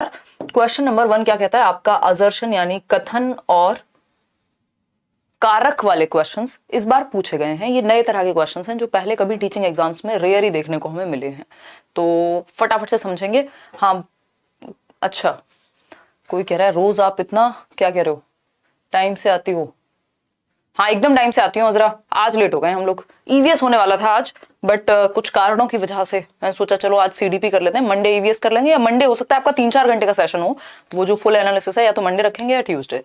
Question number 1 क्या कहता है आपका? असर्शन यानी कथन और कारक वाले क्वेश्चंस इस बार पूछे गए हैं। ये नए तरह के क्वेश्चंस हैं जो पहले कभी टीचिंग एग्जाम्स में रेयर ही देखने को हमें मिले हैं, तो फटाफट से समझेंगे। हाँ, अच्छा, कोई कह रहा है रोज आप इतना क्या कह रहे हो, टाइम से आती हो? हाँ, एकदम टाइम से आती हूँ। जरा आज लेट हो गए हम लोग, ईवीएस होने वाला था आज, बट कुछ कारणों की वजह से मैंने सोचा चलो आज सीडीपी कर लेते हैं, मंडे ईवीएस कर लेंगे, या मंडे हो सकता है आपका 3-4 घंटे का सेशन हो, वो जो फुल एनालिसिस है, या तो मंडे रखेंगे या ट्यूसडे।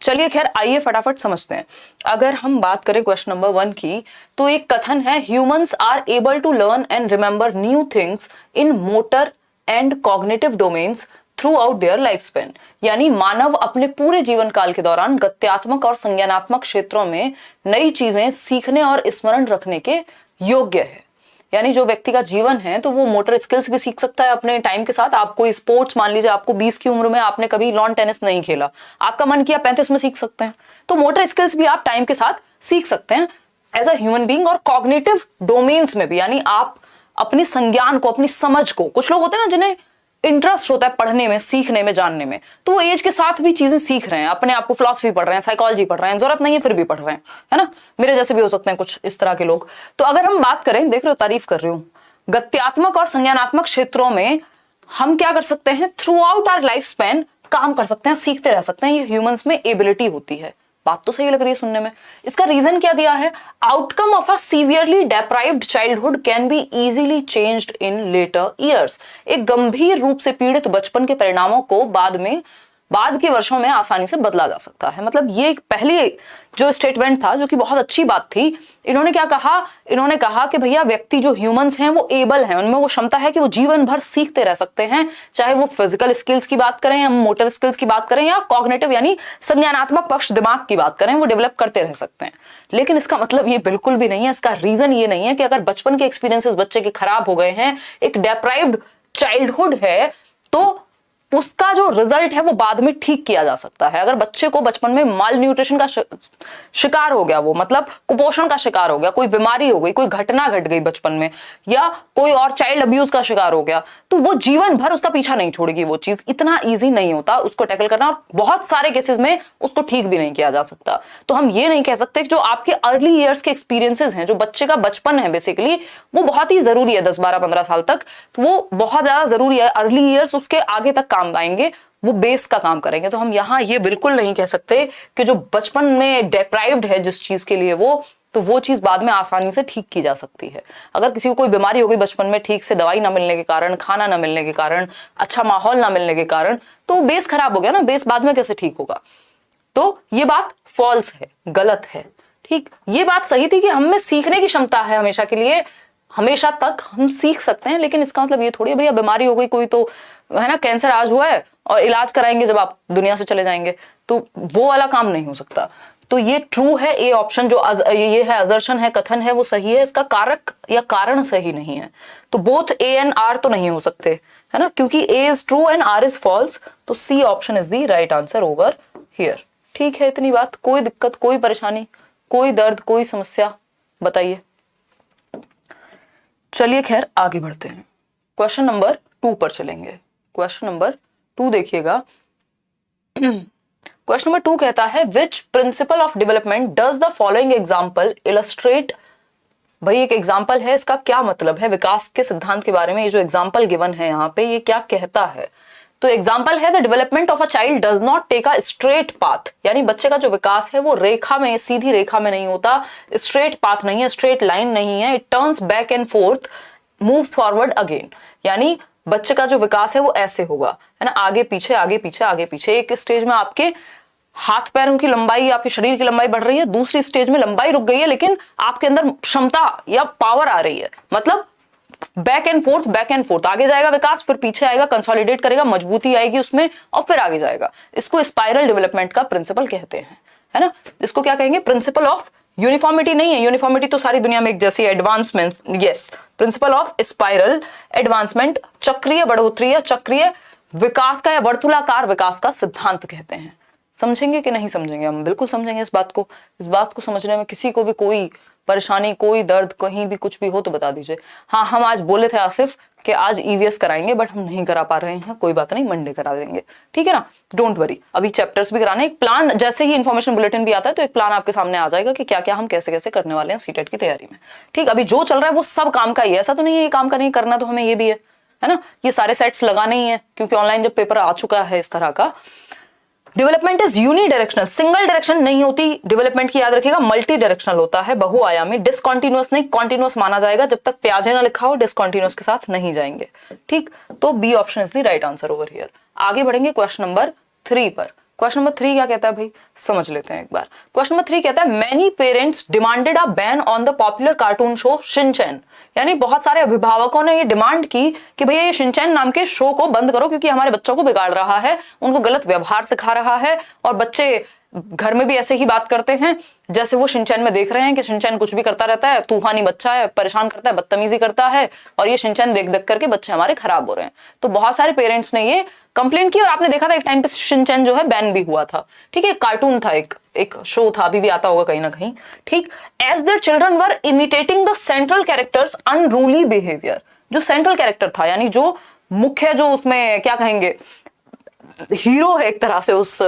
चलिए खैर, आइए फटाफट समझते हैं। अगर हम बात करें क्वेश्चन नंबर 1 की, तो एक कथन है humans are able to learn and remember new things in motor and cognitive domains throughout their lifespan. यानी मानव अपने पूरे जीवन काल के दौरान गत्यात्मक और संज्ञानात्मक क्षेत्रों में नई चीजें सीखने और स्मरण रखने के योग्य है। यानी जो व्यक्ति का जीवन है तो वो मोटर स्किल्स भी सीख सकता है अपने टाइम के साथ। आप कोई स्पोर्ट्स, मान लीजिए आपको 20 की उम्र में आपने कभी लॉन टेनिस नहीं खेला, आपका मन किया 35 में सीख सकते हैं, तो मोटर स्किल्स भी आप टाइम के साथ सीख सकते हैं एज अ ह्यूमन बीइंग। और कॉग्निटिव डोमेन्स में भी, यानी आप अपनी संज्ञान को, अपनी समझ को, कुछ लोग होते हैं ना जिन्हें इंटरेस्ट होता है पढ़ने में, सीखने में, जानने में, तो वो एज के साथ भी चीजें सीख रहे हैं, अपने आप को फिलॉसफी पढ़ रहे हैं, साइकोलॉजी पढ़ रहे हैं, जरूरत नहीं है फिर भी पढ़ रहे हैं, है ना। मेरे जैसे भी हो सकते हैं कुछ इस तरह के लोग। तो अगर हम बात करें, देख रहे हो तारीफ कर रही हूं, गत्यात्मक और संज्ञानात्मक क्षेत्रों में हम क्या कर सकते हैं, throughout our lifespan काम कर सकते हैं, सीखते रह सकते हैं। ये ह्यूमंस में एबिलिटी होती है। बात तो सही लग रही है सुनने में। इसका रीजन क्या दिया है? Outcome of a severely deprived childhood can be easily changed in later years. एक गंभीर रूप से पीड़ित बचपन के परिणामों को बाद के वर्षों में आसानी से बदला जा सकता है। मतलब ये पहले जो स्टेटमेंट था, जो कि बहुत अच्छी बात थी, इन्होंने क्या कहा? इन्होंने कहा कि भैया व्यक्ति जो ह्यूमंस हैं वो एबल हैं, उनमें वो क्षमता है कि वो जीवन भर सीखते रह सकते हैं, चाहे वो फिजिकल स्किल्स की बात करें, हम मोटर स्किल्स की बात करें, या कॉग्निटिव यानी संज्ञानात्मक पक्ष दिमाग की बात करें, वो डेवलप करते रह सकते हैं। लेकिन इसका मतलब ये बिल्कुल भी नहीं है, इसका रीजन ये नहीं है कि अगर बचपन के एक्सपीरियंसेस बच्चे के खराब हो गए हैं, एक डेप्राइव्ड चाइल्डहुड है, तो उसका जो रिजल्ट है वो बाद में ठीक किया जा सकता है। अगर बच्चे को बचपन में माल न्यूट्रिशन का शिकार हो गया, वो मतलब कुपोषण का शिकार हो गया, कोई बीमारी हो गई, कोई घटना घट गई बचपन में, या कोई और चाइल्ड अब्यूज का शिकार हो गया, तो वो जीवन भर उसका पीछा नहीं छोड़ेगी। वो चीज इतना ईजी नहीं होता उसको टैकल करना, और बहुत सारे केसेस में उसको ठीक भी नहीं किया जा सकता। तो हम ये नहीं कह सकते कि जो आपके अर्ली ईयर्स के एक्सपीरियंसेस हैं, जो बच्चे का बचपन है बेसिकली, वो बहुत ही जरूरी है 10, 12, 15 साल तक, तो वो बहुत ज्यादा जरूरी है। अर्ली ईयर्स उसके आगे तक काम आएंगे, वो बेस का काम करेंगे। तो हम यहां ये बिल्कुल नहीं कह सकते कि जो बचपन में डेप्राइव्ड है जिस चीज के लिए वो, तो वो चीज बाद में आसानी से ठीक की जा सकती है। अगर किसी को कोई बीमारी हो गई बचपन में, ठीक से दवाई ना मिलने के कारण, खाना ना मिलने के कारण, अच्छा माहौल ना मिलने के कारण, तो बेस खराब हो गया ना, बेस बाद में कैसे ठीक होगा? तो ये बात फॉल्स है, गलत है। ठीक, ये बात सही थी कि हम में सीखने की क्षमता है हमेशा के लिए, हमेशा तक हम सीख सकते हैं। लेकिन इसका मतलब ये थोड़ी है भैया बीमारी हो गई कोई, तो है ना, कैंसर आज हुआ है और इलाज कराएंगे जब आप दुनिया से चले जाएंगे, तो वो वाला काम नहीं हो सकता। तो ये ट्रू है, ए ऑप्शन जो ये है, असर्शन है, कथन है, वो सही है। इसका कारक या कारण सही नहीं है। तो बोथ ए एंड आर तो नहीं हो सकते, है ना, क्योंकि A is true and R is false. तो C option is the right answer over here. ठीक है, इतनी बात, कोई दिक्कत, कोई परेशानी, कोई दर्द, कोई समस्या बताइए। चलिए खैर आगे बढ़ते हैं, क्वेश्चन नंबर 2 पर चलेंगे। क्वेश्चन नंबर 2 देखिएगा। क्वेश्चन नंबर 2 कहता है, which principle of development does the following example illustrate. भाई एक एग्जाम्पल है, इसका क्या मतलब है? विकास के सिद्धांत के बारे में ये जो एग्जाम्पल गिवन है यहाँ पे, ये क्या कहता है? तो एग्जाम्पल है, the development of a child does not take a straight path. यानी बच्चे का जो विकास है वो रेखा में, सीधी रेखा में नहीं होता, स्ट्रेट पाथ नहीं है, स्ट्रेट लाइन नहीं है। It turns back and fourth, moves forward again. यानी बच्चे का जो विकास है वो ऐसे होगा, है ना, आगे पीछे, आगे पीछे, आगे पीछे। एक स्टेज में आपके हाथ पैरों की लंबाई, आपके शरीर की लंबाई बढ़ रही है, दूसरी स्टेज में लंबाई रुक गई है, लेकिन आपके अंदर क्षमता या पावर आ रही है। मतलब back and fourth, back and fourth, आगे जाएगा विकास, फिर पीछे आएगा, कंसोलिडेट करेगा, मजबूती आएगी उसमें, और फिर आगे जाएगा। इसको स्पाइरल डेवलपमेंट का प्रिंसिपल कहते हैं, है ना। इसको क्या कहेंगे? प्रिंसिपल ऑफ यूनिफॉर्मिटी नहीं है, यूनिफॉर्मिटी तो सारी दुनिया में एक जैसी advancement, yes, principle of spiral advancement, चक्रीय बढ़ोतरी या चक्रीय विकास का या वर्तुलाकार विकास का सिद्धांत कहते हैं। समझेंगे कि नहीं समझेंगे? हम बिल्कुल समझेंगे इस बात को। इस बात को समझने में किसी को भी कोई परेशानी, कोई दर्द, कहीं भी कुछ भी हो तो बता दीजिए। हाँ, हम आज बोले थे आसिफ कि आज ईवीएस कराएंगे, बट हम नहीं करा पा रहे हैं, कोई बात नहीं, मंडे करा देंगे, ठीक है ना, डोंट वरी। अभी चैप्टर्स भी कराने, एक प्लान, जैसे ही इन्फॉर्मेशन बुलेटिन भी आता है तो एक प्लान आपके सामने आ जाएगा कि क्या क्या हम कैसे कैसे करने वाले हैं सीटेट की तैयारी में। ठीक, अभी जो चल रहा है वो सब काम का ही है, ऐसा तो नहीं है ये काम का नहीं करना, तो हमें ये भी है ना, ये सारे सेट्स लगाने ही है, क्योंकि ऑनलाइन जब पेपर आ चुका है इस तरह का। Development is unidirectional, single direction नहीं होती डेवलपमेंट की, याद रखिएगा, मल्टी डायरेक्शनल होता है, बहुआयामी। डिसकंटिन्यूअस नहीं, कॉन्टिन्यूअस माना जाएगा, जब तक प्याजे ना लिखा हो डिसकंटिन्यूअस के साथ नहीं जाएंगे। ठीक, तो B option is the right answer over here. आगे बढ़ेंगे क्वेश्चन नंबर 3 पर। क्वेश्चन नंबर 3 क्या कहता है भाई, समझ लेते हैं एक बार। क्वेश्चन नंबर 3 कहता है many parents demanded a ban on the popular cartoon show Shinchan, यानी बहुत सारे अभिभावकों ने ये डिमांड की कि भैया ये शिनचैन नाम के शो को बंद करो, क्योंकि हमारे बच्चों को बिगाड़ रहा है, उनको गलत व्यवहार सिखा रहा है, और बच्चे घर में भी ऐसे ही बात करते हैं जैसे वो शिनचैन में देख रहे हैं कि शिनचैन कुछ भी करता रहता है, तूफानी बच्चा है, परेशान करता है, बदतमीजी करता है, और ये शिनचैन देख देख करके बच्चे हमारे खराब हो रहे हैं। तो बहुत सारे पेरेंट्स ने ये कंप्लेंट की, और आपने देखा था एक टाइम पे शिनचैन जो है बैन भी हुआ था। ठीक है, कार्टून था, एक शो था, अभी भी आता होगा कहीं ना कहीं। ठीक, as their children were imitating the central characters unruly behaviour, जो सेंट्रल कैरेक्टर था, यानी जो मुख्य, जो उसमें क्या कहेंगे हीरो है एक तरह से उस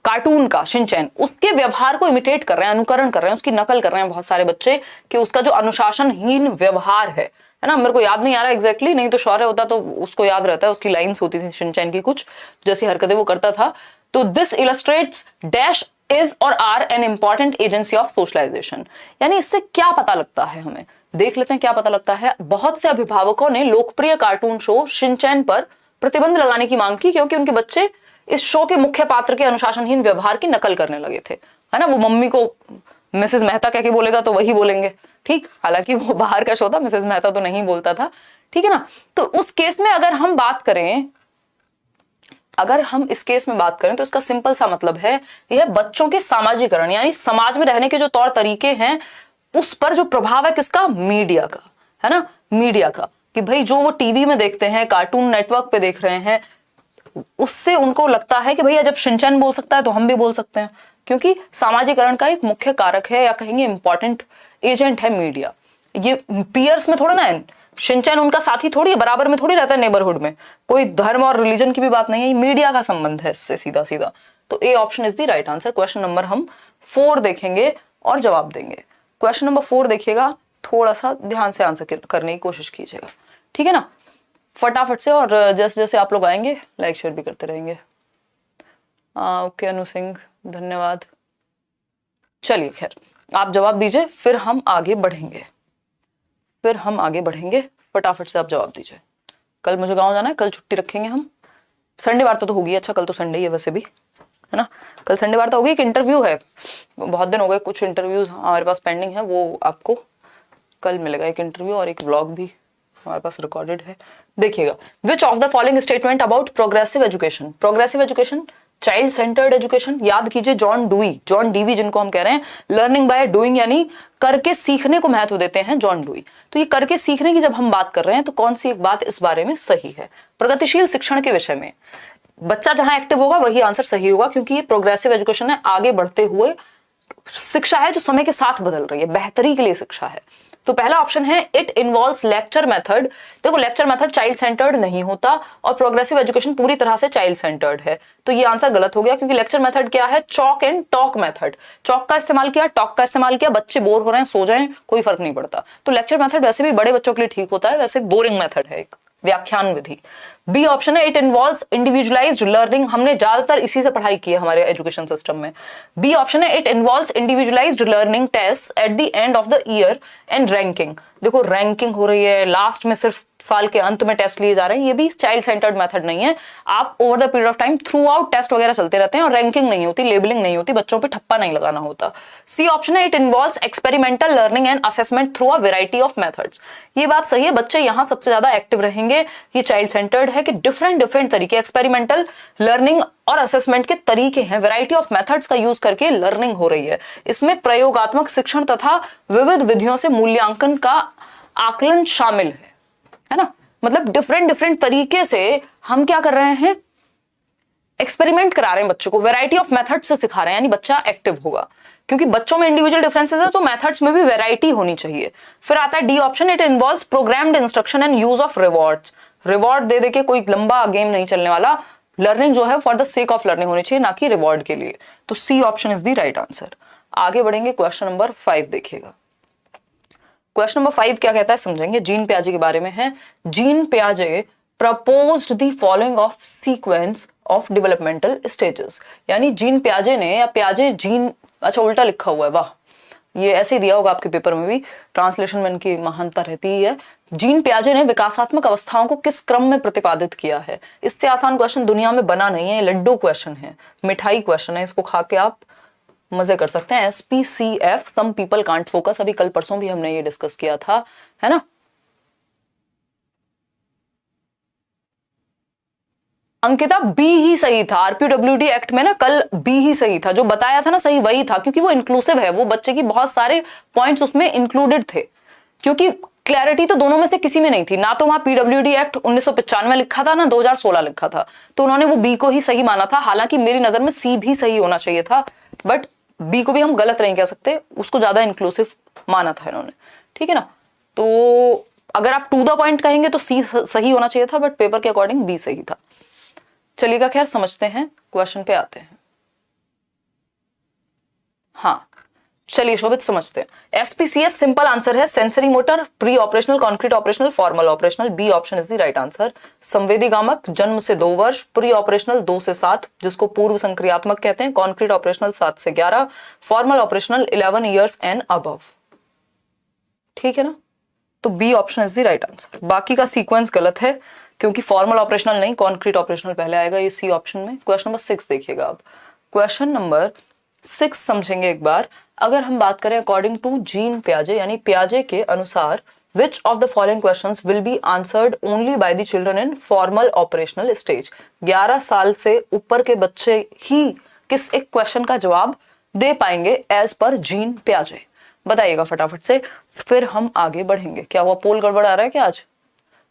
कार्टून का, शिनचैन, उसके व्यवहार को इमिटेट कर रहे हैं, अनुकरण कर रहे हैं, उसकी नकल कर रहे हैं बहुत सारे बच्चे, कि उसका जो अनुशासनहीन व्यवहार है ना, मेरे को याद नहीं आ रहा एग्जैक्टली, नहीं तो शौर्य होता तो उसको याद रहता है, उसकी लाइंस होती थी शिनचैन की, कुछ जैसी हरकतें वो करता था। तो दिस इलस्ट्रेट्स डैश इज और are an important agency of socialisation, यानी इससे क्या पता लगता है, हमें देख लेते हैं क्या पता लगता है। बहुत से अभिभावकों ने लोकप्रिय कार्टून शो शिनचैन पर प्रतिबंध लगाने की मांग की, क्योंकि उनके बच्चे इस शो के मुख्य पात्र के अनुशासनहीन व्यवहार की नकल करने लगे थे, है ना। वो मम्मी को मिसेस मेहता कह के बोलेगा तो वही बोलेंगे, ठीक, हालांकि वो बाहर का शो था, मिसेस मेहता तो नहीं बोलता था, ठीक है ना। तो उस केस में अगर हम बात करें, अगर हम इस केस में बात करें तो इसका सिंपल सा मतलब है, यह बच्चों के सामाजिकरण, यानी समाज में रहने के जो तौर तरीके हैं उस पर जो प्रभाव है किसका, मीडिया का, है ना, मीडिया का, कि भाई जो वो टीवी में देखते हैं, कार्टून नेटवर्क पे देख रहे हैं, उससे उनको लगता है कि भैया जब शिनचैन बोल सकता है तो हम भी बोल सकते हैं, क्योंकि सामाजिकरण का एक मुख्य कारक है, या कहेंगे इंपॉर्टेंट एजेंट है मीडिया। ये पीयर्स में थोड़ा ना है, शिनचैन उनका साथी थोड़ी है, बराबर में थोड़ी रहता है नेबरहुड में, कोई धर्म और रिलीजन की भी बात नहीं है, ये मीडिया का संबंध है इससे सीधा सीधा। तो A option is the right answer. Question number हम 4 देखेंगे और जवाब देंगे। क्वेश्चन नंबर 4 देखिएगा, थोड़ा सा ध्यान से आंसर करने की कोशिश कीजिएगा, ठीक है ना, फटाफट से, और जैसे जैसे आप लोग आएंगे लाइक शेयर भी करते रहेंगे। ओके अनु सिंह, धन्यवाद। चलिए खैर, आप जवाब दीजिए, फिर हम आगे बढ़ेंगे, फटाफट से आप जवाब दीजिए। कल मुझे गांव जाना है, कल छुट्टी रखेंगे हम, संडे वार तो होगी, अच्छा कल तो संडे ही है वैसे भी, है ना, कल संडे वार तो होगी। एक इंटरव्यू है, बहुत दिन हो गए, कुछ इंटरव्यूज हमारे पास पेंडिंग है, वो आपको कल मिलेगा, एक इंटरव्यू और एक व्लॉग भी हमारे पास रिकॉर्डेड है, देखिएगा। विच of the following statement about progressive education, progressive education, child centred education, याद कीजिए जॉन डीवी जिनको हम कह रहे हैं, लर्निंग बाय डूइंग, यानी करके सीखने को महत्व देते हैं जॉन डूई। तो ये करके सीखने की जब हम बात कर रहे हैं तो कौन सी एक बात इस बारे में सही है, प्रगतिशील शिक्षण के विषय में बच्चा जहां एक्टिव होगा वही आंसर सही होगा, क्योंकि ये प्रोग्रेसिव एजुकेशन है, आगे बढ़ते हुए शिक्षा है जो समय के साथ बदल रही है, बेहतरी के लिए शिक्षा है। तो पहला ऑप्शन है इट इन्वॉल्व्स लेक्चर मेथड। देखो लेक्चर मेथड चाइल्ड सेंटर्ड नहीं होता, और प्रोग्रेसिव एजुकेशन पूरी तरह से चाइल्ड सेंटर्ड है, तो ये आंसर गलत हो गया, क्योंकि लेक्चर मेथड क्या है, chalk and talk method, chalk का इस्तेमाल किया, टॉक का इस्तेमाल किया, बच्चे बोर हो रहे हैं सो जाएं, कोई फर्क नहीं पड़ता। तो लेक्चर मेथड वैसे भी बड़े बच्चों के लिए ठीक होता है, वैसे बोरिंग मेथड है, एक व्याख्यान विधि। बी ऑप्शन है इट इन्वॉल्व्स इंडिविजुअलाइज्ड लर्निंग, हमने ज्यादातर इसी से पढ़ाई की है हमारे एजुकेशन सिस्टम में। बी ऑप्शन है it involves individualised learning test at the end of the year and ranking. देखो रैंकिंग हो रही है, लास्ट में सिर्फ साल के अंत में टेस्ट लिए जा रहे हैं, ये भी चाइल्ड सेंटर्ड मेथड नहीं है। आप over the period of time throughout test वगैरह चलते रहते हैं, और रैंकिंग नहीं होती, लेबलिंग नहीं होती, बच्चों पे ठप्पा नहीं लगाना होता। सी ऑप्शन है it involves experimental learning and assessment through a variety of methods. ये बात सही है, बच्चे यहाँ सबसे ज्यादा एक्टिव रहेंगे, ये चाइल्ड सेंटर्ड है कि डिफरेंट तरीके एक्सपेरिमेंटल लर्निंग और असेसमेंट के तरीके हैं, वैरायटी ऑफ मेथड्स का यूज करके लर्निंग हो रही है। इसमें प्रयोगात्मक शिक्षण तथा विविध विधियों से मूल्यांकन का आकलन शामिल है ना, मतलब डिफरेंट तरीके से हम क्या कर रहे हैं, एक्सपेरिमेंट करा रहे हैं बच्चों को, वैरायटी ऑफ मेथड से सिखा रहे हैं, यानी बच्चा एक्टिव होगा। क्योंकि बच्चों में इंडिविजुअल डिफरेंसेस है तो मेथड्स में भी वैरायटी होनी चाहिए। फिर आता है D option, it involves programmed instruction and use of rewards. Reward दे के कोई लंबा गेम नहीं चलने वाला, लर्निंग जो है for the sake of learning होनी चाहिए, ना कि रिवॉर्ड के लिए। तो C option is the right answer. आगे बढ़ेंगे, क्वेश्चन नंबर 5 देखिएगा। क्वेश्चन नंबर 5 क्या कहता है समझेंगे, जीन पियाजे के बारे में है। जीन पियाजे proposed the following of sequence of developmental stages. यानी जीन पियाजे ने, या पियाजे जीन, अच्छा उल्टा लिखा हुआ है, वाह, ये ऐसे दिया होगा आपके पेपर में भी, ट्रांसलेशन में इनकी महानता रहती ही है। जीन पियाजे ने विकासात्मक अवस्थाओं को किस क्रम में प्रतिपादित किया है। इससे आसान क्वेश्चन दुनिया में बना नहीं है, लड्डू क्वेश्चन है, मिठाई क्वेश्चन है, इसको खा के आप मजे कर सकते हैं। SPCF, some people can't focus, अभी कल परसों भी हमने ये डिस्कस किया था, है ना। अंकिता बी ही सही था, RPWD एक्ट में ना कल बी ही सही था, जो बताया था ना सही वही था, क्योंकि वो इंक्लूसिव है, वो बच्चे की बहुत सारे पॉइंट्स उसमें इंक्लूडेड थे। क्योंकि क्लैरिटी तो दोनों में से किसी में नहीं थी, ना तो वहां PWD एक्ट 1995 लिखा था, ना 2016 लिखा था, तो उन्होंने वो बी को ही सही माना था। हालांकि मेरी नजर में सी भी सही होना चाहिए था, बट बी को भी हम गलत नहीं कह सकते, उसको ज्यादा इंक्लूसिव माना था इन्होंने, ठीक है ना। तो अगर आप टू द पॉइंट कहेंगे तो सी सही होना चाहिए था, बट पेपर के अकॉर्डिंग बी सही था। चलिएगा, खैर समझते हैं, क्वेश्चन पे आते हैं। हाँ चलिए शोभित समझते हैं। SPCF सिंपल आंसर है sensory motor, pre operational, concrete operational, formal operational. B option is the right answer. संवेदी गामक जन्म से 2 वर्ष, प्री ऑपरेशनल 2 से 7, जिसको पूर्व संक्रियात्मक कहते हैं, कॉन्क्रीट ऑपरेशनल 7 से 11, formal operational 11 years and above, ठीक है ना। तो B option is the right answer. बाकी का सीक्वेंस गलत है, क्योंकि फॉर्मल ऑपरेशनल नहीं, कॉन्क्रीट ऑपरेशनल पहले आएगा, ये सी ऑप्शन में। क्वेश्चन नंबर 6 देखिएगा आप। क्वेश्चन नंबर 6 समझेंगे एक बार। अगर हम बात करें अकॉर्डिंग टू जीन पियाजे, यानी पियाजे के अनुसार, विच of the following questions will be answered only by the children in formal operational stage. 11 साल से ऊपर के बच्चे ही किस एक क्वेश्चन का जवाब दे पाएंगे एज पर जीन पियाजे, बताइएगा फटाफट से, फिर हम आगे बढ़ेंगे। क्या हुआ, पोल गड़बड़ आ रहा है क्या आज?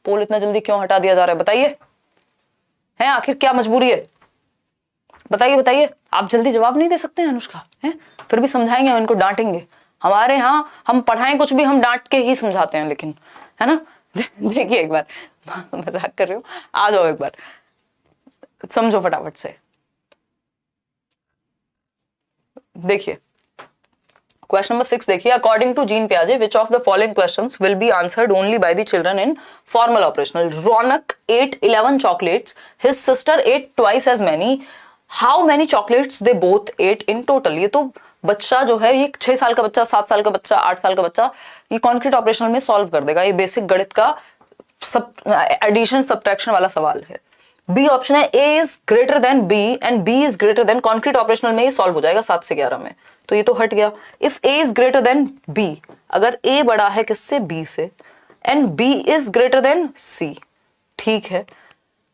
पोल इतना जल्दी क्यों हटा दिया जा रहा है, बताइए, है आखिर क्या मजबूरी है, बताइए बताइए। आप जल्दी जवाब नहीं दे सकते हैं अनुष्का, हैं? फिर भी समझाएंगे, हम इनको डांटेंगे। हमारे यहाँ हम पढ़ाएं कुछ भी, हम डांट के ही समझाते हैं, लेकिन है ना। देखिए एक बार, मजाक कर रही हूँ, आ जाओ एक बार, समझो फटाफट से। देखिए क्वेश्चन नंबर 6 देखिए। अकॉर्डिंग टू जीन पियाजे, which of the following questions will be answered only by the children in formal operational. Raunak ate 11 chocolates, his sister ate twice as many, how many chocolates they both ate in total। ये तो बच्चा जो है, ये 6 साल का बच्चा, 7 साल का बच्चा, 8 साल का बच्चा, ये कॉन्क्रीट ऑपरेशनल में सॉल्व कर देगा। ये बेसिक गणित का सब एडिशन सब्ट्रैक्शन वाला सवाल है। बी ऑप्शन है, A is greater than B and B is greater than, concrete operational में ये सॉल्व हो जाएगा 7 से 11 में, तो ये तो हट गया। If A is greater than B, अगर ए बड़ा है किससे, बी से, and B is greater than C, ठीक है।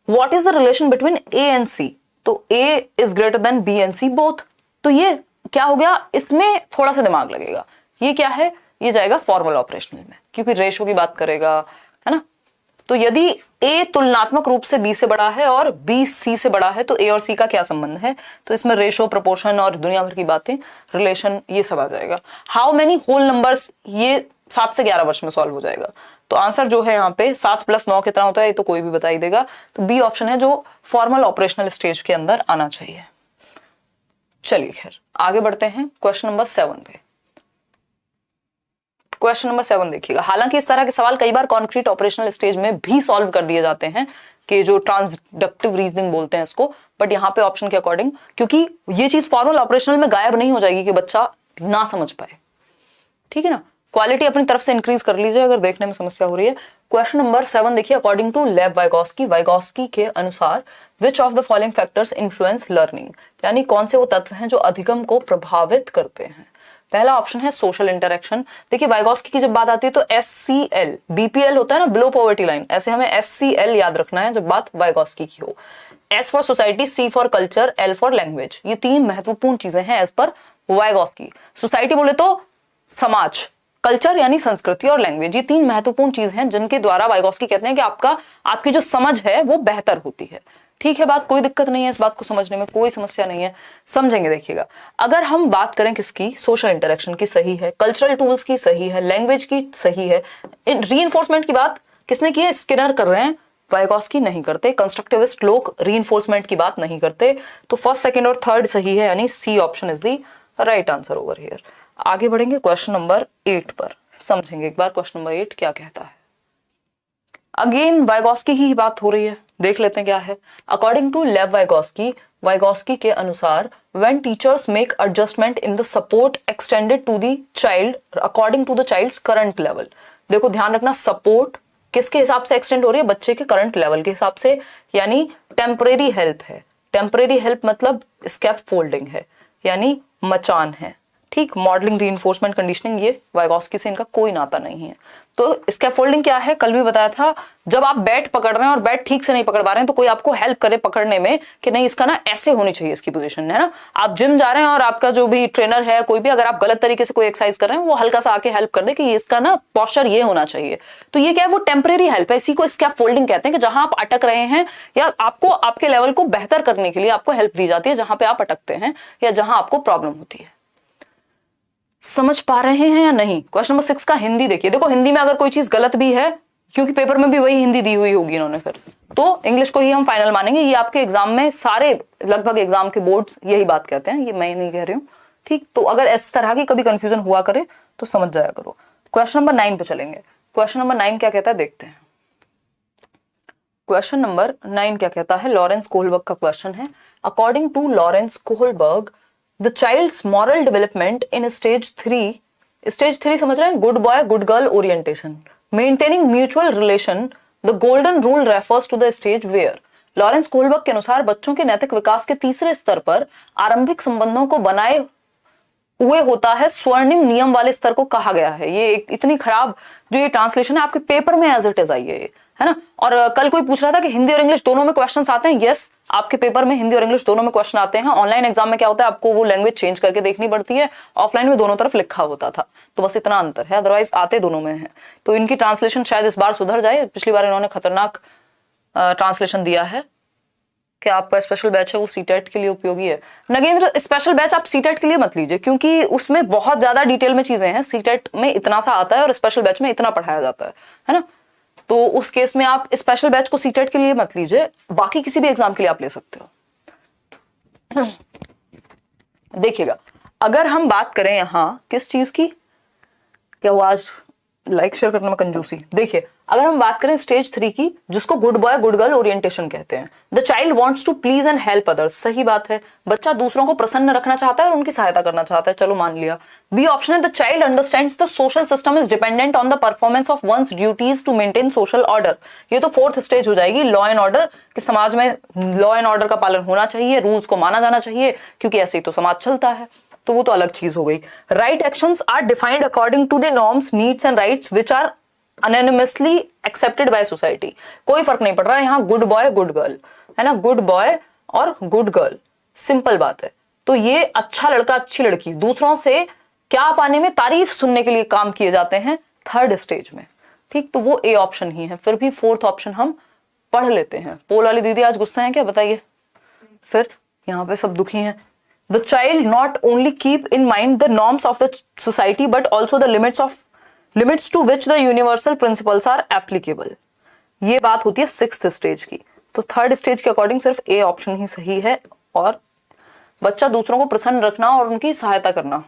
What is the relation between A and C, तो A is greater than B and C both, तो ये क्या हो गया, इसमें थोड़ा सा दिमाग लगेगा। ये क्या है, ये जाएगा फॉर्मल ऑपरेशनल में, क्योंकि रेशो की बात करेगा, है ना। तो यदि ए तुलनात्मक रूप से बी से बड़ा है और बी सी से बड़ा है, तो ए और सी का क्या संबंध है, तो इसमें रेशो, प्रोपोर्शन और दुनिया भर की बातें, रिलेशन, ये सब आ जाएगा। हाउ मेनी होल नंबर्स, ये 7 से 11 वर्ष में सॉल्व हो जाएगा। तो आंसर जो है यहाँ पे 7 + 9 कितना होता है, ये तो कोई भी बता ही देगा। तो बी ऑप्शन है जो फॉर्मल ऑपरेशनल स्टेज के अंदर आना चाहिए। चलिए खैर आगे बढ़ते हैं क्वेश्चन नंबर 7 पे। क्वेश्चन नंबर 7 देखिएगा। हालांकि इस तरह के सवाल कई बार कॉन्क्रीट ऑपरेशनल स्टेज में भी सॉल्व कर दिए जाते हैं, कि जो ट्रांसडक्टिव रीजनिंग बोलते हैं इसको, बट यहाँ पे ऑप्शन के अकॉर्डिंग, क्योंकि ये चीज फॉर्मल ऑपरेशनल में गायब नहीं हो जाएगी कि बच्चा ना समझ पाए, ठीक है ना। क्वालिटी अपनी तरफ से इंक्रीज कर लीजिए अगर देखने में समस्या हो रही है। क्वेश्चन नंबर 7 देखिए। अकॉर्डिंग टू लेव वाइगोस्की के अनुसार, विच of the following factors influence learning, यानी कौन से वो तत्व हैं जो अधिगम को प्रभावित करते हैं। पहला ऑप्शन है सोशल इंटरेक्शन। देखिए वाइगोस्की की जब बात आती है तो SCL, BPL होता है ना, बिलो पॉवर्टी लाइन, ऐसे हमें SCL याद रखना है जब बात वाइगोस्की की हो। S for society, C for culture, L for language, ये 3 महत्वपूर्ण चीजें हैं एज पर वाइगोस्की। सोसाइटी बोले तो समाज, कल्चर यानी संस्कृति, और लैंग्वेज, ये 3 महत्वपूर्ण चीज हैं जिनके द्वारा वाइगोस्की कहते हैं कि आपकी जो समझ है वो बेहतर होती है। ठीक है बात, कोई दिक्कत नहीं है, इस बात को समझने में कोई समस्या नहीं है, समझेंगे। देखिएगा, अगर हम बात करें किसकी, सोशल इंटरेक्शन की सही है, कल्चरल टूल्स की सही है, लैंग्वेज की सही है, रीइंफोर्समेंट की बात किसने की है, स्किनर कर रहे हैं, वाइगॉस्की नहीं करते, कंस्ट्रक्टिविस्ट लोग रीइंफोर्समेंट की बात नहीं करते। तो फर्स्ट, सेकंड और थर्ड सही है, यानी C option is the right answer over here. आगे बढ़ेंगे क्वेश्चन नंबर 8 पर, समझेंगे एक बार क्वेश्चन नंबर 8 क्या कहता है। अगेन वाइगॉस्की ही बात हो रही है, देख लेते हैं क्या है। According to Lev Vygotsky, Vygotsky के अनुसार when teachers make adjustment in the support extended to the child according to the child's current level. देखो ध्यान रखना, सपोर्ट किसके हिसाब से एक्सटेंड हो रही है, बच्चे के करंट लेवल के हिसाब से, यानी टेम्परेरी हेल्प है। टेम्परेरी हेल्प मतलब स्कैप फोल्डिंग है, यानी मचान है, ठीक। मॉडलिंग, रीइंफोर्समेंट, कंडीशनिंग, ये वाइगॉस्की से इनका कोई नाता नहीं है। तो स्कैफोल्डिंग क्या है, कल भी बताया था, जब आप बैट पकड़ रहे हैं और बैट ठीक से नहीं पकड़ पा रहे हैं तो कोई आपको हेल्प करे पकड़ने में कि नहीं इसका ना ऐसे होनी चाहिए इसकी पोजीशन, है ना। आप जिम जा रहे हैं और आपका जो भी ट्रेनर है कोई भी, अगर आप गलत तरीके से कोई एक्सरसाइज कर रहे हैं, वो हल्का सा आके हेल्प कर दे कि इसका ना पोस्चर ये होना चाहिए। तो ये क्या है, वो टेम्परेरी हेल्प है, इसी को स्कैफोल्डिंग कहते हैं, कि जहां आप अटक रहे हैं या आपको आपके लेवल को बेहतर करने के लिए आपको हेल्प दी जाती है जहां पे आप अटकते हैं या जहां आपको प्रॉब्लम होती है। समझ पा रहे हैं या नहीं। क्वेश्चन नंबर 6 का हिंदी देखिए। देखो हिंदी में अगर कोई चीज गलत भी है, क्योंकि पेपर में भी वही हिंदी दी हुई होगी इन्होंने, फिर तो इंग्लिश को ही हम फाइनल मानेंगे। ये आपके एग्जाम में सारे लगभग एग्जाम के बोर्ड्स यही बात कहते हैं, ये मैं नहीं कह रही हूं, ठीक। तो अगर इस तरह की कभी कंफ्यूजन हुआ करे तो समझ जाया करो। क्वेश्चन नंबर 9 पे चलेंगे। क्वेश्चन नंबर 9 क्या कहता है, देखते हैं। क्वेश्चन नंबर 9 क्या कहता है, लॉरेंस कोहलबर्ग का क्वेश्चन है। According to Lawrence Kohlberg, the child's moral development in stage 3 समझ रहे हैं, good boy good girl orientation, maintaining mutual relation, the golden rule refers to the stage where. Lawrence Kohlberg के अनुसार बच्चों के नैतिक विकास के तीसरे स्तर पर आरंभिक संबंधों को बनाए हुए होता है स्वर्णिम नियम वाले स्तर को कहा गया है। ये इतनी खराब जो ये ट्रांसलेशन है आपके पेपर में एज इट इज आई है ना। और कल कोई पूछ रहा था कि हिंदी और इंग्लिश दोनों में क्वेश्चंस आते हैं। यस, आपके पेपर में हिंदी और इंग्लिश दोनों में क्वेश्चन आते हैं। ऑनलाइन एग्जाम में क्या होता है, आपको वो लैंग्वेज चेंज करके देखनी पड़ती है, ऑफलाइन में दोनों तरफ लिखा होता था, तो बस इतना अंतर है, अदरवाइज आते दोनों में है। तो इनकी ट्रांसलेशन शायद इस बार सुधर जाए, पिछली बार इन्होंने खतरनाक ट्रांसलेशन दिया है। क्या आपका स्पेशल बैच है वो सीटेट के लिए उपयोगी है। नगेंद्र, स्पेशल बैच आप सीटेट के लिए मत लीजिए, क्योंकि उसमें बहुत ज्यादा डिटेल में चीजें हैं। सीटेट में इतना सा आता है और स्पेशल बैच में इतना पढ़ाया जाता है ना। तो उस केस में आप स्पेशल बैच को सीटेट के लिए मत लीजिए, बाकी किसी भी एग्जाम के लिए आप ले सकते हो। देखिएगा, अगर हम बात करें यहां किस चीज की, क्या वो आज लाइक शेयर करने में कंजूसी। देखिए, अगर हम बात करें स्टेज 3 की, जिसको good boy good girl orientation कहते हैं, the child wants to please and help others. सही बात है, बच्चा दूसरों को प्रसन्न रखना चाहता है और उनकी सहायता करना चाहता है, चलो मान लिया। बी ऑप्शन है, the child understands the social system is dependent on the performance of one's duties to maintain social order. ये तो फोर्थ स्टेज हो जाएगी, लॉ एंड ऑर्डर, कि समाज में लॉ एंड ऑर्डर का पालन होना चाहिए, रूल्स को माना जाना चाहिए, क्योंकि ऐसे ही तो समाज चलता है। तो वो तो अलग चीज हो गई। Right actions are defined according to the norms, needs and rights which are anonymously accepted by society. कोई फर्क नहीं पड़ रहा है यहाँ, गुड बॉय गुड गर्ल है ना, गुड बॉय और गुड गर्ल, सिंपल बात है। तो ये अच्छा लड़का अच्छी लड़की, दूसरों से क्या पाने में, तारीफ सुनने के लिए काम किए जाते हैं थर्ड स्टेज में, ठीक। तो वो ए ऑप्शन ही है। फिर भी फोर्थ ऑप्शन हम पढ़ लेते हैं। पोल वाली दीदी आज गुस्सा है क्या, बताइए। फिर यहाँ पे सब दुखी हैं। The child not only keep in mind the norms of the society but also the limits to which the universal principles are applicable। ये बात होती है 6th स्टेज की। तो थर्ड स्टेज के अकॉर्डिंग सिर्फ ए ऑप्शन ही सही है। और बच्चा दूसरों को प्रसन्न रखना और उनकी सहायता करना,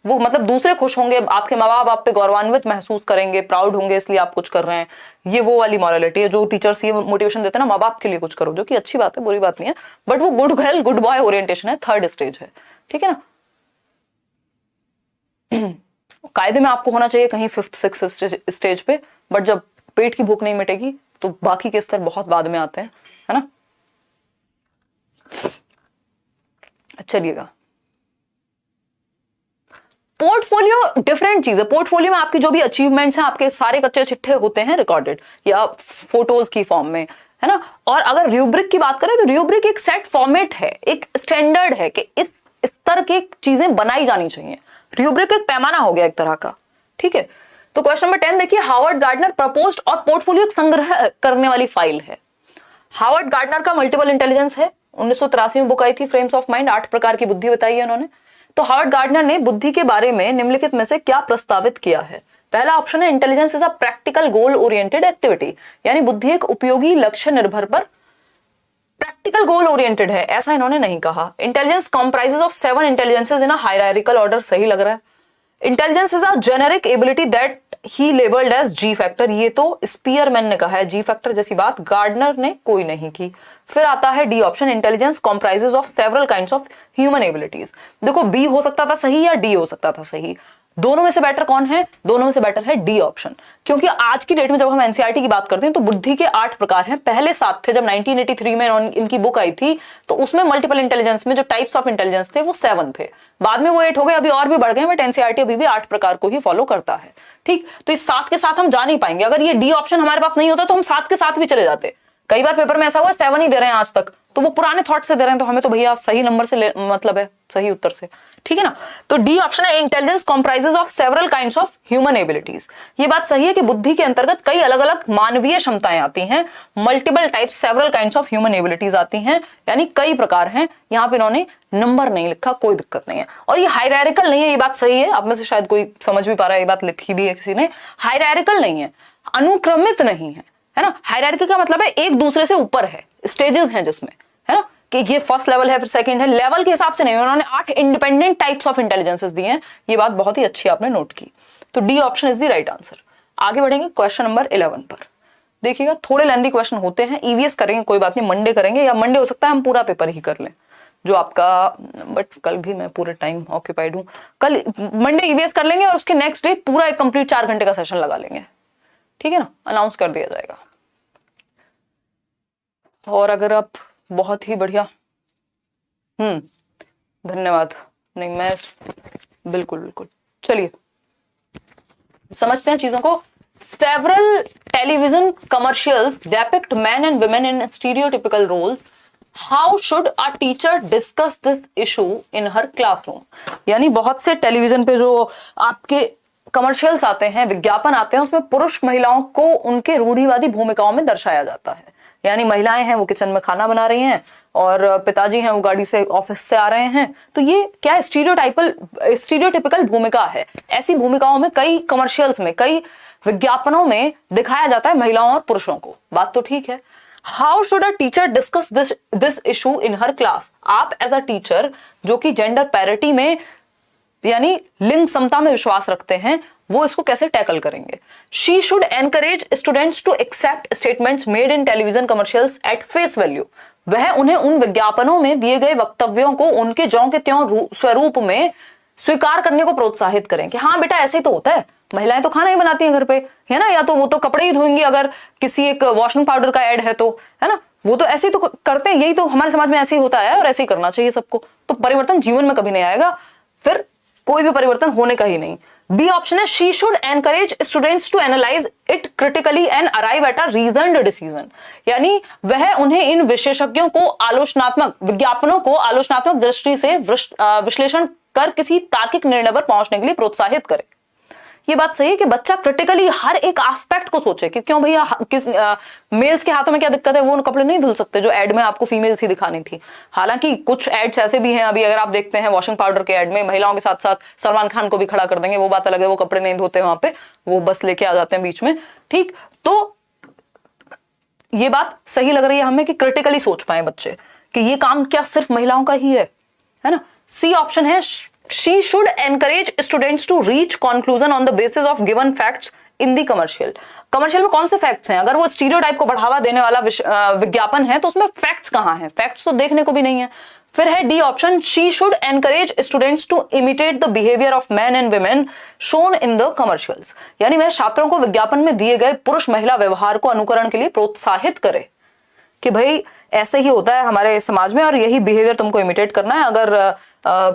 वो मतलब दूसरे खुश होंगे, आपके माँ बाप आप पे गौरवान्वित महसूस करेंगे, प्राउड होंगे, इसलिए आप कुछ कर रहे हैं। ये वो वाली मॉरलिटी है जो टीचर्स ये मोटिवेशन देते हैं ना, माँ बाप के लिए कुछ करो, जो कि अच्छी बात है, बुरी बात नहीं है, बट वो good girl good boy orientation है, थर्ड स्टेज है, ठीक है ना। कायदे में आपको होना चाहिए कहीं 5th 6th स्टेज पे, बट जब पेट की भूख नहीं मिटेगी तो बाकी के स्तर बहुत बाद में आते हैं, है ना। चलिएगा, पोर्टफोलियो डिफरेंट चीज है। पोर्टफोलियो में आपके जो भी अचीवमेंट्स हैं, आपके सारे कच्चे चिट्ठे होते हैं रिकॉर्डेड या फोटोज की फॉर्म में, है ना। और अगर रूब्रिक की बात करें तो रूब्रिक एक सेट फॉर्मेट है, एक स्टैंडर्ड है कि इस स्तर की चीजें बनाई जानी चाहिए। रूब्रिक एक पैमाना हो गया एक तरह का, ठीक है। तो क्वेश्चन नंबर 10 देखिए, हावर्ड गार्डनर प्रपोज्ड, और पोर्टफोलियो संग्रह करने वाली फाइल है। हावर्ड गार्डनर का मल्टीपल इंटेलिजेंस है, 1983 में बुक आई थी फ्रेम्स ऑफ माइंड, 8 प्रकार की बुद्धि बताई है उन्होंने। तो हावर्ड गार्डनर ने बुद्धि के बारे में निम्नलिखित में से क्या प्रस्तावित किया है? पहला ऑप्शन है intelligence is a practical goal oriented activity, यानी बुद्धि एक उपयोगी लक्ष्य निर्भर पर प्रैक्टिकल गोल ओरिएंटेड है, ऐसा इन्होंने नहीं कहा। Intelligence comprises of 7 intelligences in a hierarchical order, सही लग रहा है। Intelligence is a generic ability that he labelled as G factor, ये तो स्पीयरमैन ने कहा है, जी फैक्टर जैसी बात गार्डनर ने कोई नहीं की। फिर आता है D option, intelligence comprises of several kinds of human abilities. देखो बी हो सकता था सही या डी हो सकता था सही, दोनों में से बेटर कौन है? दोनों में से बेटर है डी ऑप्शन, क्योंकि आज की डेट में जब हम एनसीईआरटी की बात करते हैं तो बुद्धि के 8 प्रकार हैं। पहले 7 थे, जब 1983 में इनकी बुक आई थी तो उसमें मल्टीपल इंटेलिजेंस में जो टाइप्स ऑफ इंटेलिजेंस थे वो 7 थे, बाद में वो 8 हो गए, अभी और भी बढ़ गए, बट एनसीईआरटी अभी भी 8 प्रकार को ही फॉलो करता है। ठीक, तो इस 7 के साथ हम जा नहीं पाएंगे। अगर ये डी ऑप्शन हमारे पास नहीं होता तो हम 7 के साथ भी चले जाते। कई बार पेपर में ऐसा हुआ 7 ही दे रहे हैं आज तक, तो वो पुराने थॉट से दे रहे हैं, तो हमें तो भैया सही नंबर से मतलब है, सही उत्तर से, ठीक है ना। तो डी ऑप्शन है intelligence comprises of several kinds of human abilities. ये बात सही है कि बुद्धि के अंतर्गत कई अलग अलग मानवीय क्षमताएं आती हैं, multiple types several kinds of human abilities आती हैं, यानी कई प्रकार हैं। यहां पे इन्होंने नंबर नहीं लिखा, कोई दिक्कत नहीं है। और ये हायरार्किकल नहीं है, ये बात सही है, आप में से शायद कोई समझ भी पा रहा है, ये बात लिखी भी है किसी ने। हायरार्किकल नहीं है, अनुक्रमित नहीं है ना। हायरार्की का मतलब है एक दूसरे से ऊपर है, स्टेजेस हैं जिसमें, है ना, कि ये फर्स्ट लेवल है फिर सेकंड है, लेवल के हिसाब से नहीं। उन्होंने 8 इंडिपेंडेंट टाइप्स ऑफ इंटेलिजेंसेस दिए हैं, ये बात बहुत ही अच्छी आपने नोट की। तो D option is the right answer. आगे बढ़ेंगे क्वेश्चन नंबर 11 पर। देखिएगा थोड़े लेंथी क्वेश्चन होते हैं, ईवीएस करेंगे कोई बात नहीं, मंडे करेंगे, या मंडे हो सकता है हम पूरा पेपर ही कर लें जो आपका, बट कल भी मैं पूरे टाइम ऑक्यूपाइड हूं, कल मंडे ईवीएस कर लेंगे और उसके नेक्स्ट डे पूरा एक कंप्लीट 4 घंटे का सेशन लगा लेंगे, ठीक है ना, अनाउंस कर दिया जाएगा। और अगर आप बहुत ही बढ़िया, धन्यवाद, नहीं मैं बिल्कुल बिल्कुल, चलिए समझते हैं चीजों को। Several television commercials depict man and women in stereotypical roles, how should a teacher discuss this issue in her classroom. यानी बहुत से टेलीविजन पे जो आपके कमर्शियल्स आते हैं, विज्ञापन आते हैं, उसमें पुरुष महिलाओं को उनके रूढ़िवादी भूमिकाओं में दर्शाया जाता है। यानी महिलाएं हैं वो किचन में खाना बना रही हैं और पिताजी हैं वो गाड़ी से ऑफिस से आ रहे हैं। तो ये क्या है, स्टीरियोटिपिकल भूमिका है। ऐसी भूमिकाओं में कई कमर्शियल्स में, कई विज्ञापनों में दिखाया जाता है महिलाओं और पुरुषों को। बात तो ठीक है। How should a teacher discuss this issue in her class. आप एज अ टीचर जो कि जेंडर पैरिटी में यानी लिंग समता में विश्वास रखते हैं, वो इसको कैसे टैकल करेंगे। She should encourage students to accept statements made in television commercials at face value. वह उन्हें उन विज्ञापनों में दिए गए वक्तव्यों को उनके ज्यों के त्यों स्वरूप में स्वीकार करने को प्रोत्साहित करें कि हाँ बेटा ऐसे ही तो होता है, महिलाएं तो खाना ही बनाती हैं घर पे, है ना, या तो वो तो कपड़े ही धोएंगी अगर किसी एक वॉशिंग पाउडर का एड है तो, है ना, वो तो ऐसे ही तो करते हैं, यही तो हमारे समाज में ऐसे ही होता है और ऐसे ही करना चाहिए सबको। तो परिवर्तन जीवन में कभी नहीं आएगा, फिर कोई भी परिवर्तन होने का ही नहीं। बी ऑप्शन है she should encourage students to analyse it critically and arrive at a reasoned decision. यानी वह उन्हें इन विशेषज्ञों को आलोचनात्मक विज्ञापनों को आलोचनात्मक दृष्टि से विश्लेषण कर किसी तार्किक निर्णय पर पहुंचने के लिए प्रोत्साहित करे। ये बात सही है कि बच्चा क्रिटिकली हर एक एस्पेक्ट को सोचे कि क्यों भैया किस मेल्स के हाथों में क्या दिक्कत है, वो कपड़े नहीं धुल सकते जो एड में आपको फीमेल्स ही दिखानी थी। हालांकि कुछ एड्स ऐसे भी हैं, अभी अगर आप देखते हैं वॉशिंग पाउडर के एड में महिलाओं के साथ साथ सलमान खान को भी खड़ा कर देंगे, वो बात अलग है, वो कपड़े नहीं धोते वहां पे, वो बस लेके आ जाते हैं बीच में। ठीक, तो ये बात सही लग रही है हमें कि क्रिटिकली सोच पाए बच्चे कि ये काम क्या सिर्फ महिलाओं का ही है ना। सी ऑप्शन है she should encourage students to reach conclusion on the basis of given facts in the commercial। Commercial में कौन से फैक्ट्स हैं? अगर वो स्टीरियोटाइप को बढ़ावा देने वाला विज्ञापन है तो उसमें फैक्ट्स कहां हैं? फैक्ट्स तो देखने को भी नहीं है। फिर है D option, she should encourage students to imitate the behavior of men and women shown in the commercials। यानी वह छात्रों को विज्ञापन में दिए गए पुरुष महिला व्यवहार को अनुकरण के लिए प्रोत्साहित करे कि भाई ऐसे ही होता है हमारे समाज में और यही बिहेवियर तुमको इमिटेट करना है। अगर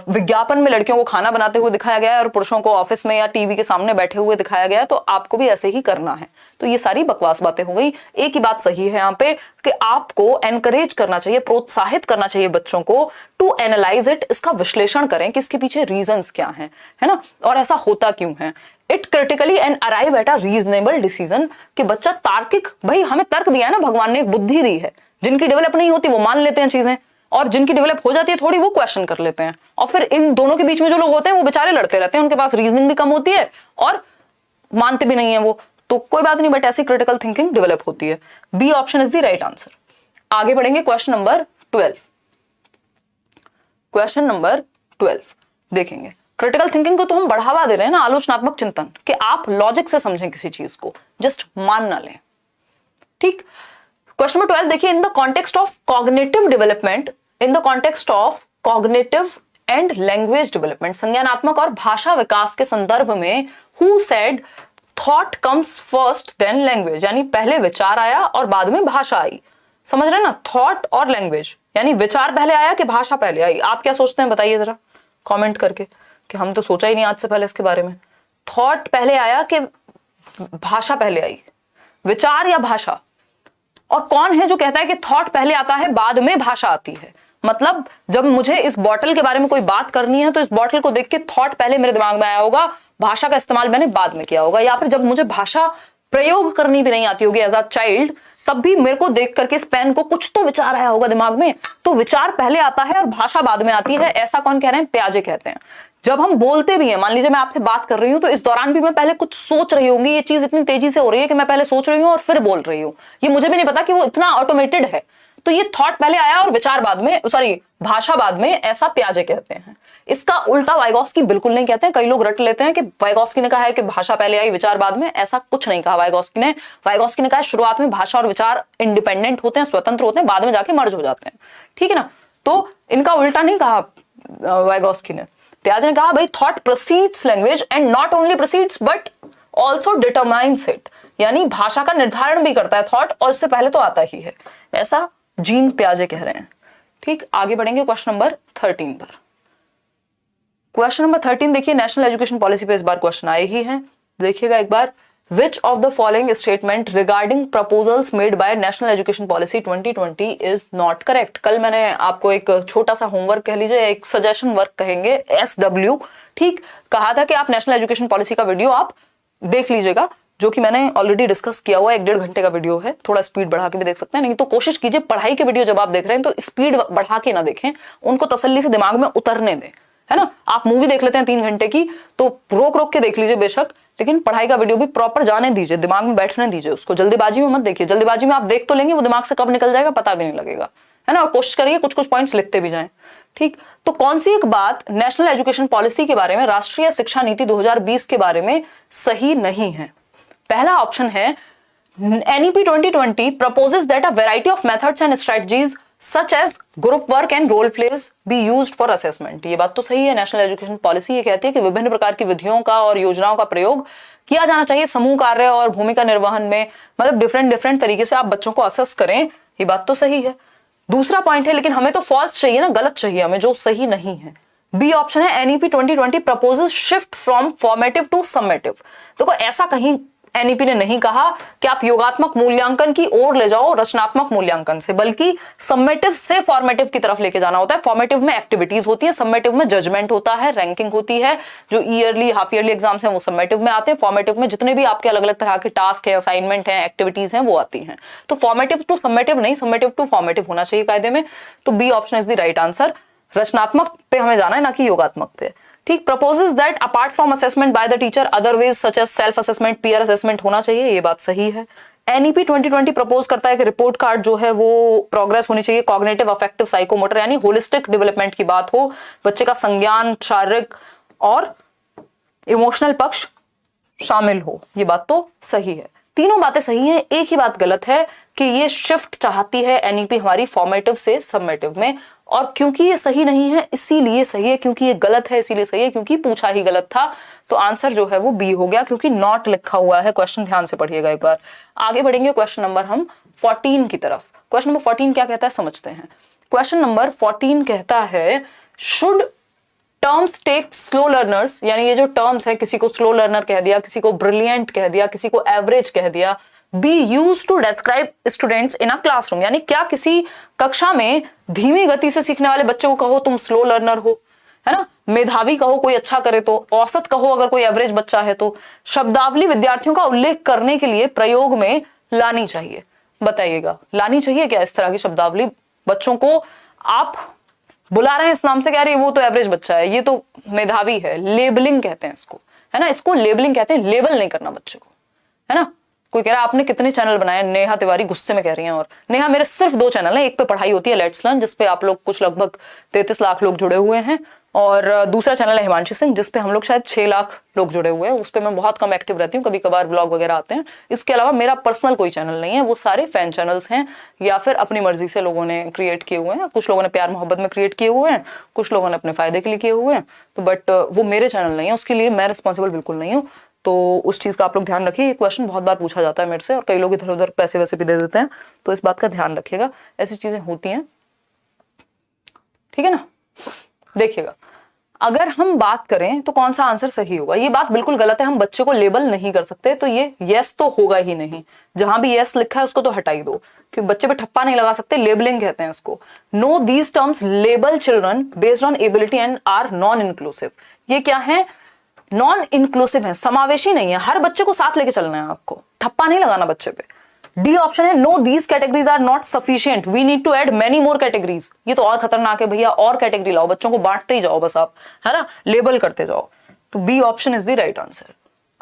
विज्ञापन में लड़कियों को खाना बनाते हुए दिखाया गया है और पुरुषों को ऑफिस में या टीवी के सामने बैठे हुए दिखाया गया है तो आपको भी ऐसे ही करना है। तो ये सारी बकवास बातें हो गई। एक ही बात सही है यहाँ पे कि आपको एनकरेज करना चाहिए, प्रोत्साहित करना चाहिए बच्चों को टू एनालाइज इट, इसका विश्लेषण करें कि इसके पीछे रीजंस क्या हैं, है ना, और ऐसा होता क्यों है। It critically and arrive at a reasonable decision, कि बच्चा तार्किक, भाई हमें तर्क दिया है ना भगवान ने, एक बुद्धि दी है, जिनकी डेवलप नहीं होती वो मान लेते हैं चीजें, और जिनकी डेवलप हो जाती है थोड़ी वो क्वेश्चन कर लेते हैं। और फिर इन दोनों के बीच में जो लोग होते हैं वो बेचारे लड़ते रहते हैं, उनके पास रीजनिंग भी कम होती है और मानते भी नहीं है वो, तो कोई बात नहीं, बट ऐसी क्रिटिकल थिंकिंग डेवलप होती है। B option is the right answer. आगे बढ़ेंगे क्वेश्चन नंबर 12। क्वेश्चन नंबर 12 देखेंगे। क्रिटिकल थिंकिंग को तो हम बढ़ावा दे रहे हैं ना, आलोचनात्मक चिंतन, कि आप लॉजिक से समझें किसी चीज को, जस्ट मान ना लें। ठीक, क्वेश्चन नंबर 12 देखिए। In the context of cognitive development, in the context of cognitive and language development, संज्ञानात्मक और भाषा विकास के संदर्भ में, who said thought comes first than language, यानी पहले विचार आया और बाद में भाषा आई। समझ रहे हैं ना, थॉट और लैंग्वेज, यानी विचार पहले आया कि भाषा पहले आई। आप क्या सोचते हैं बताइए जरा कमेंट करके, कि हम तो सोचा ही नहीं आज से पहले इसके बारे में। थॉट पहले आया कि भाषा पहले आई, विचार या भाषा? और कौन है जो कहता है कि थॉट पहले आता है बाद में भाषा आती है? मतलब जब मुझे इस बॉटल के बारे में कोई बात करनी है तो इस बॉटल को देख के थॉट पहले मेरे दिमाग में आया होगा, भाषा का इस्तेमाल मैंने बाद में किया होगा। या फिर जब मुझे भाषा प्रयोग करनी भी नहीं आती होगी एज अ चाइल्ड, तब भी मेरे को देख करके इस पेन को कुछ तो विचार आया होगा दिमाग में, तो विचार पहले आता है और भाषा बाद में आती है। ऐसा कौन कह रहे हैं? पियाजे कहते हैं। जब हम बोलते भी हैं, मान लीजिए मैं आपसे बात कर रही हूं तो इस दौरान भी मैं पहले कुछ सोच रही होंगी, ये चीज इतनी तेजी से हो रही है कि मैं पहले सोच रही हूँ और फिर बोल रही हूँ, ये मुझे भी नहीं पता कि वो इतना ऑटोमेटेड है। तो ये थॉट पहले आया और विचार बाद में, सॉरी भाषा बाद में, ऐसा पियाजे कहते हैं। इसका उल्टा वाइगॉस्की बिल्कुल नहीं कहते हैं। कई लोग रट लेते हैं कि वाइगॉस्की ने कहा है कि भाषा पहले आई विचार बाद में, ऐसा कुछ नहीं कहा वाइगॉस्की ने। वाइगॉस्की ने कहा शुरुआत में भाषा और विचार इंडिपेंडेंट होते हैं, स्वतंत्र होते हैं, बाद में जाके मर्ज हो जाते हैं। ठीक है ना, तो इनका उल्टा नहीं कहा वाइगॉस्की ने। पियाजे ने कहा भाई thought proceeds language and not only proceeds but also determines it, यानी भाषा का निर्धारण भी करता है थॉट, और इससे पहले तो आता ही है। ऐसा जीन पियाजे कह रहे हैं। ठीक, आगे बढ़ेंगे क्वेश्चन नंबर 13 पर। क्वेश्चन नंबर 13 देखिए, नेशनल एजुकेशन पॉलिसी पे इस बार क्वेश्चन आए ही हैं। देखिएगा एक बार, which of the following statement regarding proposals made by national education policy 2020 is not correct. कल मैंने आपको एक छोटा सा होमवर्क कह लीजिए, एक सजेशन वर्क कहेंगे, SW, ठीक, कहा था कि आप नेशनल एजुकेशन पॉलिसी का वीडियो आप देख लीजिएगा, जो कि मैंने ऑलरेडी डिस्कस किया हुआ है। 1.5 घंटे का वीडियो है, थोड़ा स्पीड बढ़ा के भी देख सकते हैं, नहीं तो कोशिश कीजिए पढ़ाई के वीडियो जब आप देख रहे हैं तो स्पीड बढ़ा के ना देखें, उनको तसल्ली से दिमाग में उतरने दें, है ना। आप मूवी देख लेते हैं 3 घंटे की, तो रोक रोक के देख लीजिए बेशक, लेकिन पढ़ाई का वीडियो भी प्रॉपर जाने दीजिए, दिमाग में बैठने दीजिए उसको। जल्दीबाजी में मत देखिए, जल्दीबाजी में आप देख तो लेंगे, वो दिमाग से कब निकल जाएगा पता भी नहीं लगेगा, है ना। और कोशिश करिए कुछ कुछ पॉइंट्स लिखते भी जाएं। ठीक, तो कौन सी एक बात नेशनल एजुकेशन पॉलिसी के बारे में, राष्ट्रीय शिक्षा नीति 2020 के बारे में सही नहीं है? पहला ऑप्शन है NEP 2020 proposes that a variety of methods and strategies such as group work and role plays be used for assessment। ये बात तो सही है, नेशनल एजुकेशन पॉलिसी ये कहती है कि विभिन्न प्रकार की विधियों का और योजनाओं का प्रयोग किया जाना चाहिए समूह कार्य और भूमिका निर्वहन में, मतलब डिफरेंट तरीके से आप बच्चों को असेस करें, ये बात तो सही है। दूसरा पॉइंट है, लेकिन हमें तो फॉल्स चाहिए ना, गलत चाहिए हमें, जो सही नहीं है। बी ऑप्शन है NEP 2020 proposes shift from formative to summative। देखो ऐसा कहीं NEP ने नहीं कहा कि आप योगात्मक मूल्यांकन की ओर ले जाओ रचनात्मक मूल्यांकन से, बल्कि समेटिव से फॉर्मेटिव की तरफ लेके जाना होता है। फॉर्मेटिव में एक्टिविटीज होती है, समेटिव में जजमेंट होता है, रैंकिंग होती है। जो ईयरली हाफ ईयरली एग्जाम्स हैं वो समेटिव में आते हैं। फॉर्मेटिव में जितने भी आपके अलग अलग तरह के टास्क है, असाइनमेंट है, एक्टिविटीज हैं, वो आती हैं। तो फॉर्मेटिव टू समेटिव नहीं, समेटिव टू फॉर्मेटिव होना चाहिए कायदे में। तो B option is the right answer. रचनात्मक पे हमें जाना है, ना कि योगात्मक पे। ठीक, proposes that apart from assessment by the teacher other ways such as self assessment, peer assessment होना चाहिए, ये बात सही है। NEP 2020 प्रपोज करता है कि रिपोर्ट कार्ड जो है वो प्रोग्रेस होनी चाहिए कॉग्निटिव, अफेक्टिव, साइकोमोटर, यानी होलिस्टिक डेवलपमेंट की बात हो, बच्चे का संज्ञान, शारीरिक और इमोशनल पक्ष शामिल हो, ये बात तो सही है। तीनों बातें सही हैं, एक ही बात गलत है कि ये शिफ्ट चाहती है NEP हमारी फॉर्मेटिव से सबमेटिव में, और क्योंकि ये सही नहीं है इसीलिए सही है, क्योंकि ये गलत है इसीलिए सही है, क्योंकि पूछा ही गलत था। तो आंसर जो है वो बी हो गया, क्योंकि नॉट लिखा हुआ है। क्वेश्चन ध्यान से पढ़िएगा एक बार। आगे बढ़ेंगे क्वेश्चन नंबर हम 14 की तरफ। क्वेश्चन नंबर 14 क्या कहता है समझते हैं। क्वेश्चन नंबर 14 कहता है should terms take slow learners, यानी ये जो टर्म्स है, किसी को स्लो लर्नर कह दिया, किसी को ब्रिलियंट कह दिया, किसी को एवरेज कह दिया, be use to describe students in a classroom, यानी क्या किसी कक्षा में धीमी गति से सीखने वाले बच्चे को कहो तुम स्लो लर्नर हो, है ना, मेधावी कहो कोई अच्छा करे तो, औसत कहो अगर कोई एवरेज बच्चा है तो। शब्दावली विद्यार्थियों का उल्लेख करने के लिए प्रयोग में लानी चाहिए। बताइएगा, लानी चाहिए क्या इस तरह की शब्दावली? बच्चों को आप बुला रहे हैं इस नाम से, कह रही है वो तो एवरेज बच्चा है, ये तो मेधावी है, लेबलिंग कहते हैं इसको, है ना, इसको लेबलिंग कहते हैं, लेबल नहीं करना बच्चे को, है ना। कोई कह रहा है आपने कितने चैनल बनाए, नेहा तिवारी गुस्से में कह रही हैं, और नेहा मेरे सिर्फ 2 चैनल हैं, एक पे पढ़ाई होती है लेट्स लर्न जिसपे आप लोग कुछ लगभग 33 लाख लोग जुड़े हुए हैं, और दूसरा चैनल है हिमांशी सिंह जिसपे हम लोग शायद 6 लाख लोग जुड़े हुए हैं, उस पर मैं बहुत कम एक्टिव रहती हूँ, कभी कभार व्लॉग वगैरह आते हैं। इसके अलावा मेरा पर्सनल कोई चैनल नहीं है, वो सारे फैन चैनल्स हैं या फिर अपनी मर्जी से लोगों ने क्रिएट किए हुए हैं, कुछ लोगों ने प्यार मोहब्बत में क्रिएट किए हुए हैं, कुछ लोगों ने अपने फायदे के लिए किए हुए हैं, तो बट वो मेरे चैनल नहीं है, उसके लिए मैं रिस्पॉन्सिबल बिल्कुल नहीं हूँ। तो उस चीज का आप लोग ध्यान रखिए, ये क्वेश्चन बहुत बार पूछा जाता है मेरे से, और कई लोग इधर उधर पैसे वैसे भी दे देते हैं, तो इस बात का ध्यान रखिएगा, ऐसी चीजें होती हैं, ठीक है ना। देखिएगा, अगर हम बात करें तो कौन सा आंसर सही होगा, ये बात बिल्कुल गलत है, हम बच्चे को लेबल नहीं कर सकते, तो ये यस तो होगा ही नहीं, जहां भी यस लिखा है उसको तो हटा ही दो, क्योंकि बच्चे पे ठप्पा नहीं लगा सकते, लेबलिंग कहते हैं इसको। No these terms label children based on ability and are non inclusive. ये क्या है? नॉन इंक्लूसिव है, समावेशी नहीं है, हर बच्चे को साथ लेके चलना है आपको, ठप्पा नहीं लगाना बच्चे पे। डी ऑप्शन है, no these categories are not sufficient, we need to add many more categories. ये तो और खतरनाक है भैया, और कैटेगरी लाओ, बच्चों को बांटते ही जाओ बस आप, है ना, लेबल करते जाओ। तो B option is the right answer.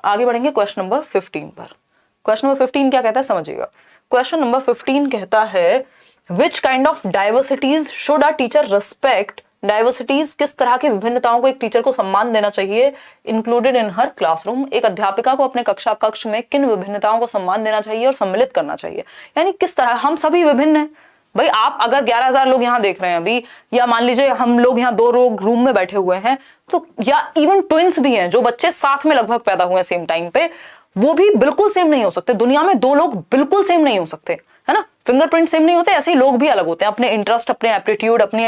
आगे बढ़ेंगे क्वेश्चन नंबर 15 पर। क्वेश्चन नंबर 15 क्या कहता है समझिएगा। क्वेश्चन नंबर 15 कहता है, which kind of diversities should a teacher respect. Diversities, किस तरह की विभिन्नताओं को एक टीचर को सम्मान देना चाहिए, इंक्लूडेड इन हर क्लासरूम। एक अध्यापिका को अपने कक्षा कक्ष में किन विभिन्नताओं को सम्मान देना चाहिए और सम्मिलित करना चाहिए, यानी किस तरह हम सभी विभिन्न हैं। भाई आप अगर 11,000 लोग यहाँ देख रहे हैं अभी, या मान लीजिए हम लोग यहाँ 2 लोग रूम में बैठे हुए हैं, तो या इवन ट्विंस भी हैं, जो बच्चे साथ में लगभग पैदा हुए हैं सेम टाइम पे, वो भी बिल्कुल सेम नहीं हो सकते। दुनिया में 2 लोग बिल्कुल सेम नहीं हो सकते, है ना, फिंगरप्रिंट सेम नहीं होते, ऐसे ही लोग भी अलग होते हैं, अपने इंटरेस्ट, अपने एप्टीट्यूड, अपने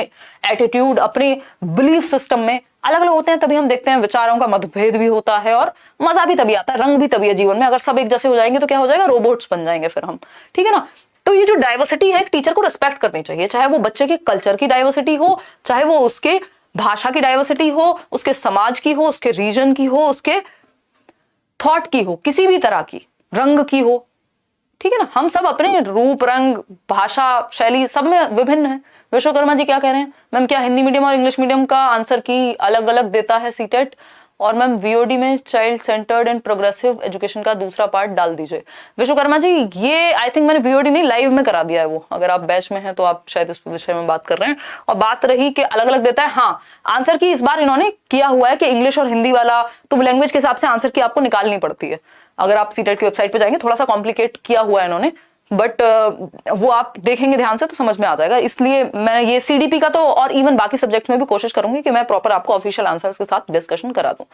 एटीट्यूड, अपने बिलीफ सिस्टम में अलग अलग होते हैं। तभी हम देखते हैं विचारों का मतभेद भी होता है, और मजा भी तभी आता है, रंग भी तभी है जीवन में। अगर सब एक जैसे हो जाएंगे तो क्या हो जाएगा, रोबोट्स बन जाएंगे फिर हम, ठीक है ना। तो ये जो डाइवर्सिटी है, एक टीचर को रिस्पेक्ट करनी चाहिए, चाहे वो बच्चे के कल्चर की डाइवर्सिटी हो, चाहे वो उसके भाषा की डाइवर्सिटी हो, उसके समाज की हो, उसके रीजन की हो, उसके थॉट की हो, किसी भी तरह की, रंग की हो, ठीक है ना। हम सब अपने रूप, रंग, भाषा, शैली सब में विभिन्न है। विश्वकर्मा जी क्या कह रहे हैं, मैम क्या हिंदी मीडियम और इंग्लिश मीडियम का आंसर की अलग अलग देता है सीटेट, और मैम वीओडी में child centred and progressive education का दूसरा पार्ट डाल दीजिए। विश्वकर्मा जी, ये आई थिंक मैंने वीओडी नहीं, लाइव में करा दिया है वो, अगर आप बैच में हैं तो आप शायद इस विषय में बात कर रहे हैं। और बात रही कि अलग अलग देता है, हाँ आंसर की इस बार इन्होंने किया हुआ है कि इंग्लिश और हिंदी वाला, तो लैंग्वेज के हिसाब से आंसर की आपको निकालनी पड़ती है। अगर आप सीटेट की वेबसाइट पे जाएंगे, थोड़ा सा कॉम्प्लिकेट किया हुआ है इन्होंने, बट वो आप देखेंगे ध्यान से तो समझ में आ जाएगा। इसलिए मैं ये सीडीपी का तो और इवन बाकी सब्जेक्ट में भी कोशिश करूंगी कि मैं प्रॉपर आपको ऑफिशियल आंसर्स के साथ डिस्कशन करा दूं।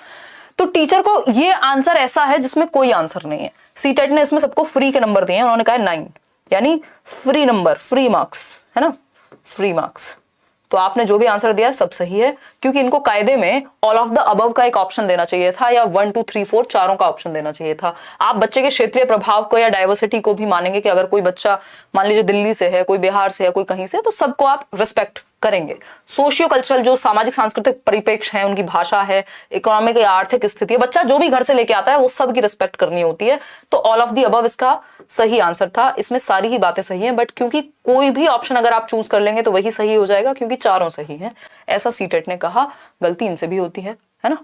तो टीचर को ये आंसर ऐसा है जिसमें कोई आंसर नहीं है। सीटेट ने इसमें सबको फ्री के नंबर दिए हैं, उन्होंने कहा 9, यानी फ्री नंबर, फ्री मार्क्स, है ना, फ्री मार्क्स। तो आपने जो भी आंसर दिया है सब सही है, क्योंकि इनको कायदे में ऑल ऑफ द अबव का एक ऑप्शन देना चाहिए था, या 1 2 3 4 चारों का ऑप्शन देना चाहिए था। आप बच्चे के क्षेत्रीय प्रभाव को या डाइवर्सिटी को भी मानेंगे कि अगर कोई बच्चा मान लीजिए दिल्ली से है, कोई बिहार से है, कोई कहीं से, तो सबको आप रिस्पेक्ट करेंगे। सोशियो कल्चरल जो सामाजिक सांस्कृतिक परिप्रेक्ष्य है, उनकी भाषा है, इकोनॉमिक या आर्थिक स्थिति है, बच्चा जो भी घर से लेके आता है वो सब की रिस्पेक्ट करनी होती है। तो ऑल ऑफ द अबव इसका सही आंसर था। इसमें सारी ही बातें सही हैं, बट क्योंकि कोई भी ऑप्शन अगर आप चूज कर लेंगे तो वही सही हो जाएगा, क्योंकि चारों सही हैं, ऐसा सीटेट ने कहा। गलती इनसे भी होती है ना।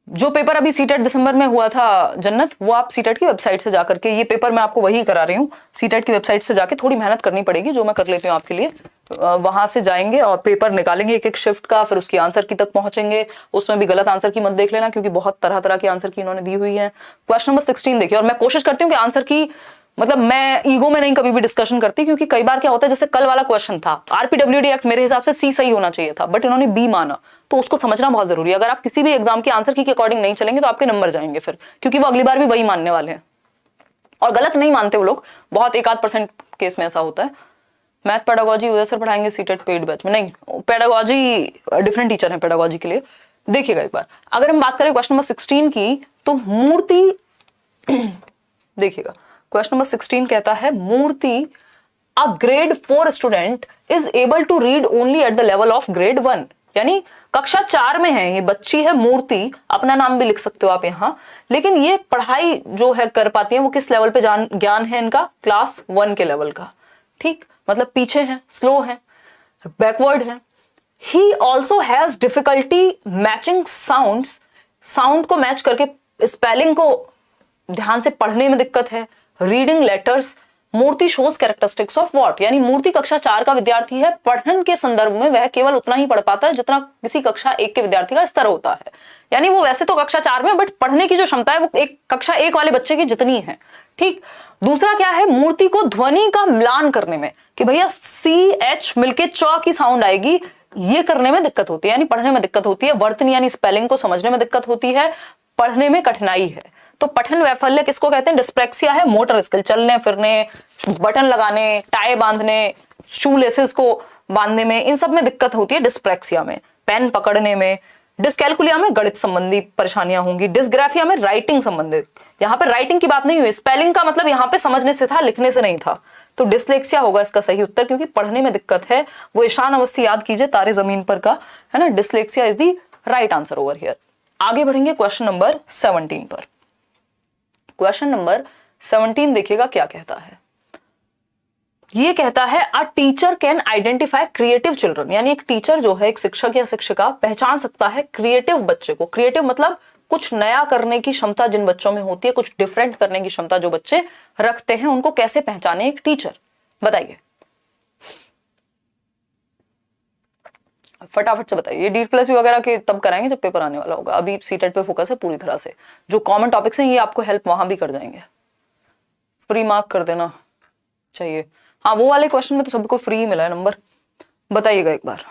जो पेपर अभी सीटेट दिसंबर में हुआ था जन्नत, वो आप सीटेट की वेबसाइट से जाकर के, ये पेपर मैं आपको वही करा रही हूँ, सीटेट की वेबसाइट से जाके थोड़ी मेहनत करनी पड़ेगी, जो मैं कर लेती हूँ आपके लिए। वहां से जाएंगे और पेपर निकालेंगे एक एक शिफ्ट का, फिर उसकी आंसर की तक पहुंचेंगे। उसमें भी गलत आंसर की मत देख लेना, क्योंकि बहुत तरह तरह की आंसर की इन्होंने दी हुई है। क्वेश्चन नंबर 16 देखिए, और मैं कोशिश करती हूँ कि आंसर की, मतलब मैं ईगो में नहीं कभी भी डिस्कशन करती, क्योंकि कई बार क्या होता है, जैसे कल वाला क्वेश्चन था आरपीडब्ल्यूडी एक्ट, मेरे हिसाब से सी सही होना चाहिए था, बट इन्होंने बी माना, तो उसको समझना बहुत जरूरी है। अगर आप किसी भी एग्जाम के आंसर की के अकॉर्डिंग नहीं चलेंगे तो आपके नंबर जाएंगे फिर, क्योंकि वो अगली बार भी वही मानने वाले हैं, और गलत नहीं मानते वो लोग, बहुत 1-8% केस में ऐसा होता है। मैथ पेडागोजी उदय सर पढ़ाएंगे सीटेट पेड बैच में, नहीं पेडागोजी डिफरेंट टीचर है पेडागोजी के लिए। देखिएगा एक बार, अगर हम बात करें क्वेश्चन नंबर 16 की, तो मूर्ति देखिएगा, क्वेश्चन नंबर 16 कहता है, Murthy a grade 4 student is able to read only at the level of grade 1। यानी कक्षा 4 में है, ये बच्ची है मूर्ति, अपना नाम भी लिख सकते हो आप यहाँ, लेकिन ये पढ़ाई जो है कर पाती है वो किस लेवल पे ज्ञान है इनका, क्लास 1 के लेवल का। ठीक, मतलब पीछे है, स्लो है, बैकवर्ड है। He also has difficulty matching sounds, sound को मैच करके स्पेलिंग को ध्यान से पढ़ने में दिक्कत है। Reading letters. Murti shows characteristics of what, यानी मूर्ति कक्षा 4 का विद्यार्थी है, पठन के संदर्भ में वह केवल उतना ही पढ़ पाता है जितना किसी कक्षा 1 के विद्यार्थी का स्तर होता है। यानी वो वैसे तो कक्षा 4 में, बट पढ़ने की जो क्षमता है वो एक कक्षा 1 वाले बच्चे की जितनी है। ठीक। दूसरा क्या है, मूर्ति को ध्वनि का मिलान करने में, कि भैया CH मिलके च की साउंड आएगी, ये करने में दिक्कत होती है, यानी पढ़ने में दिक्कत होती है। वर्तनी यानी स्पेलिंग को समझने में दिक्कत होती है, पढ़ने में कठिनाई है। तो पठन वैफल्य किसको कहते हैं, डिस्प्रेक्सिया है। मोटर स्किल, चलने फिरने, बटन लगाने, टाई बांधने, शू लेसेस को बांधने में, इन सब में दिक्कत होती है डिस्प्रेक्सिया में। पेन पकड़ने में। डिस्कैलकुलिया में गणित संबंधी परेशानियां होंगी। डिस्ग्राफिया में राइटिंग संबंधित, यहाँ पे राइटिंग की बात नहीं हुई, स्पेलिंग का मतलब यहाँ पे समझने से था, लिखने से नहीं था। तो डिस्लेक्सिया होगा इसका सही उत्तर, क्योंकि पढ़ने में दिक्कत है। वो ईशान अवस्थी याद कीजिए, तारे जमीन पर का, है ना। Dyslexia is the right answer over here. आगे बढ़ेंगे क्वेश्चन नंबर 17 पर। क्वेश्चन नंबर 17 देखिएगा क्या कहता है। ये कहता है a teacher can identify creative children, यानी एक टीचर जो है, एक शिक्षक या शिक्षिका पहचान सकता है क्रिएटिव बच्चे को। क्रिएटिव मतलब कुछ नया करने की क्षमता जिन बच्चों में होती है, कुछ डिफरेंट करने की क्षमता जो बच्चे रखते हैं, उनको कैसे पहचाने एक टीचर, बताइए फटाफट से बताइए। ये D+P वगैरह के तब कराएंगे जब पेपर आने वाला होगा, अभी सीटेट पे फोकस है पूरी तरह से। जो कॉमन टॉपिक्स हैं ये आपको हेल्प वहां भी कर जाएंगे। फ्री मार्क कर देना चाहिए। हाँ, वो वाले क्वेश्चन में तो सबको फ्री ही मिला है नंबर। बताइएगा एक बार,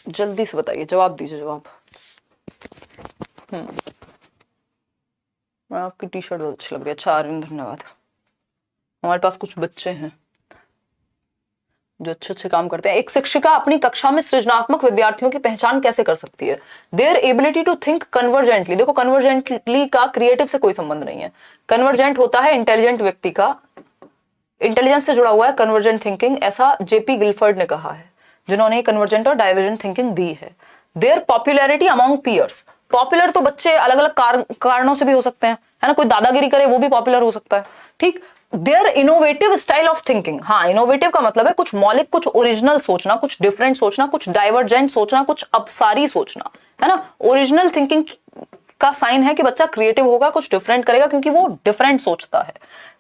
जल्दी से बताइए, जवाब दीजिए जवाब। आपकी टी शर्ट बहुत अच्छी लग रही है। अच्छा आर्यन, धन्यवाद। हमारे पास कुछ बच्चे हैं जो अच्छे अच्छे काम करते हैं। एक शिक्षिका अपनी कक्षा में सृजनात्मक विद्यार्थियों की पहचान कैसे कर सकती है, देयर एबिलिटी टू थिंक कन्वर्जेंटली। देखो कन्वर्जेंटली का क्रिएटिव से कोई संबंध नहीं है। कन्वर्जेंट होता है इंटेलिजेंट व्यक्ति का, इंटेलिजेंस से जुड़ा हुआ है कन्वर्जेंट थिंकिंग, ऐसा JP गिलफर्ड ने कहा है, जिन्होंने कन्वर्जेंट और डाइवर्जेंट थिंकिंग दी है। Their popularity among peers. Popular तो बच्चे अलग अलग कारणों से भी हो सकते हैं, है ना। कोई दादागिरी करे वो भी पॉपुलर हो सकता है। ठीक। Their innovative style of thinking. हाँ, इनोवेटिव का मतलब है कुछ मौलिक, कुछ ओरिजिनल सोचना, कुछ डिफरेंट सोचना, कुछ डाइवर्जेंट सोचना, कुछ अपसारी सोचना, है ना। ओरिजिनल थिंकिंग का साइन है कि बच्चा क्रिएटिव होगा, कुछ डिफरेंट करेगा, क्योंकि वो डिफरेंट सोचता है।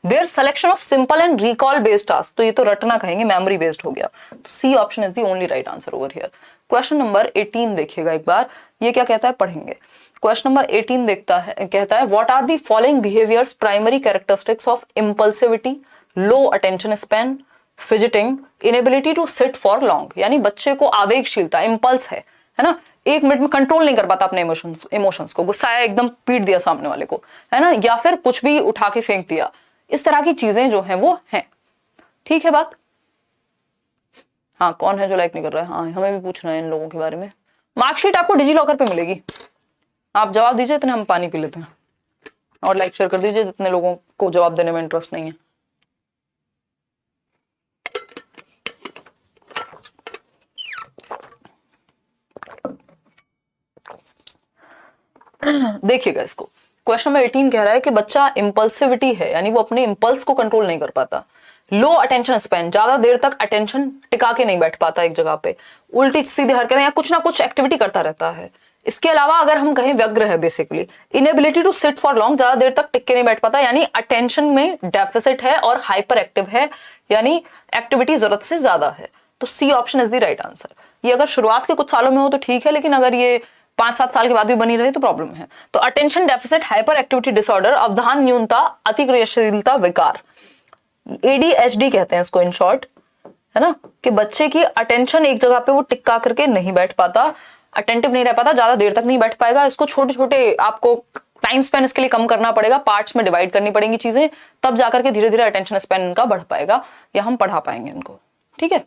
Their selection of simple and recall based task, तो ये तो रटना कहेंगे, मेमोरी बेस्ड हो गया। तो C option is the only right answer over here. Question number 18 देखिएगा एक बार, ये क्या कहता है, पढ़ेंगे। क्वेश्चन नंबर 18 देखता है, कहता है what are the following behaviours primary characteristics of impulsivity, low attention span, fidgeting, inability to sit for long. यानी बच्चे को आवेगशीलता, इम्पल्स है ना, 1 मिनट में कंट्रोल नहीं कर पाता अपने इमोशंस को, गुस्सा आया एकदम पीट दिया सामने वाले को, है ना, या फिर कुछ भी उठा के फेंक दिया, इस तरह की चीजें जो हैं वो हैं। ठीक है बात। हाँ, कौन है जो लाइक नहीं कर रहा है, हाँ हमें भी पूछना है इन लोगों के बारे में। मार्कशीट आपको डिजी लॉकर पे मिलेगी, आप जवाब दीजिए, इतने हम पानी पी लेते हैं। और लाइक शेयर कर दीजिए जितने लोगों को जवाब देने में इंटरेस्ट नहीं है। देखिएगा इसको, क्वेश्चन नंबर 18 कह रहा है कि बच्चा इंपल्सिविटी है, यानी वो अपने इंपल्स को कंट्रोल नहीं कर पाता। लो अटेंशन स्पैन, ज्यादा देर तक अटेंशन टिका के नहीं बैठ पाता एक जगह पे, उल्टी सीधी हरकतें या कुछ ना कुछ एक्टिविटी करता रहता है। इसके अलावा अगर हम कहें व्यग्र है basically. Inability to sit for long, ज्यादा देर तक टिक के नहीं बैठ पाता, यानी अटेंशन में डेफिसिट है और हाइपर एक्टिव है, यानी एक्टिविटी जरूरत से ज्यादा है। तो C option is the right answer. ये अगर शुरुआत के कुछ सालों में हो तो ठीक है, लेकिन अगर ये 5-7 साल के बाद भी बनी रहे तो प्रॉब्लम है। तो attention deficit hyperactivity disorder, अवधान न्यूनता, अतिक्रियाशीलता विकार, ADHD कहते हैं इसको इन शॉर्ट, है ना, कि बच्चे की अटेंशन एक जगह पे वो टिक्का करके नहीं बैठ पाता, अटेंटिव नहीं रह पाता, ज्यादा देर तक नहीं बैठ पाएगा। इसको छोटे छोटे आपको टाइम स्पेन इसके लिए कम करना पड़ेगा, पार्ट्स में डिवाइड करनी पड़ेंगी चीजें, तब जाकर के धीरे धीरे अटेंशन स्पेन इनका बढ़ पाएगा या हम पढ़ा पाएंगे इनको। ठीक है।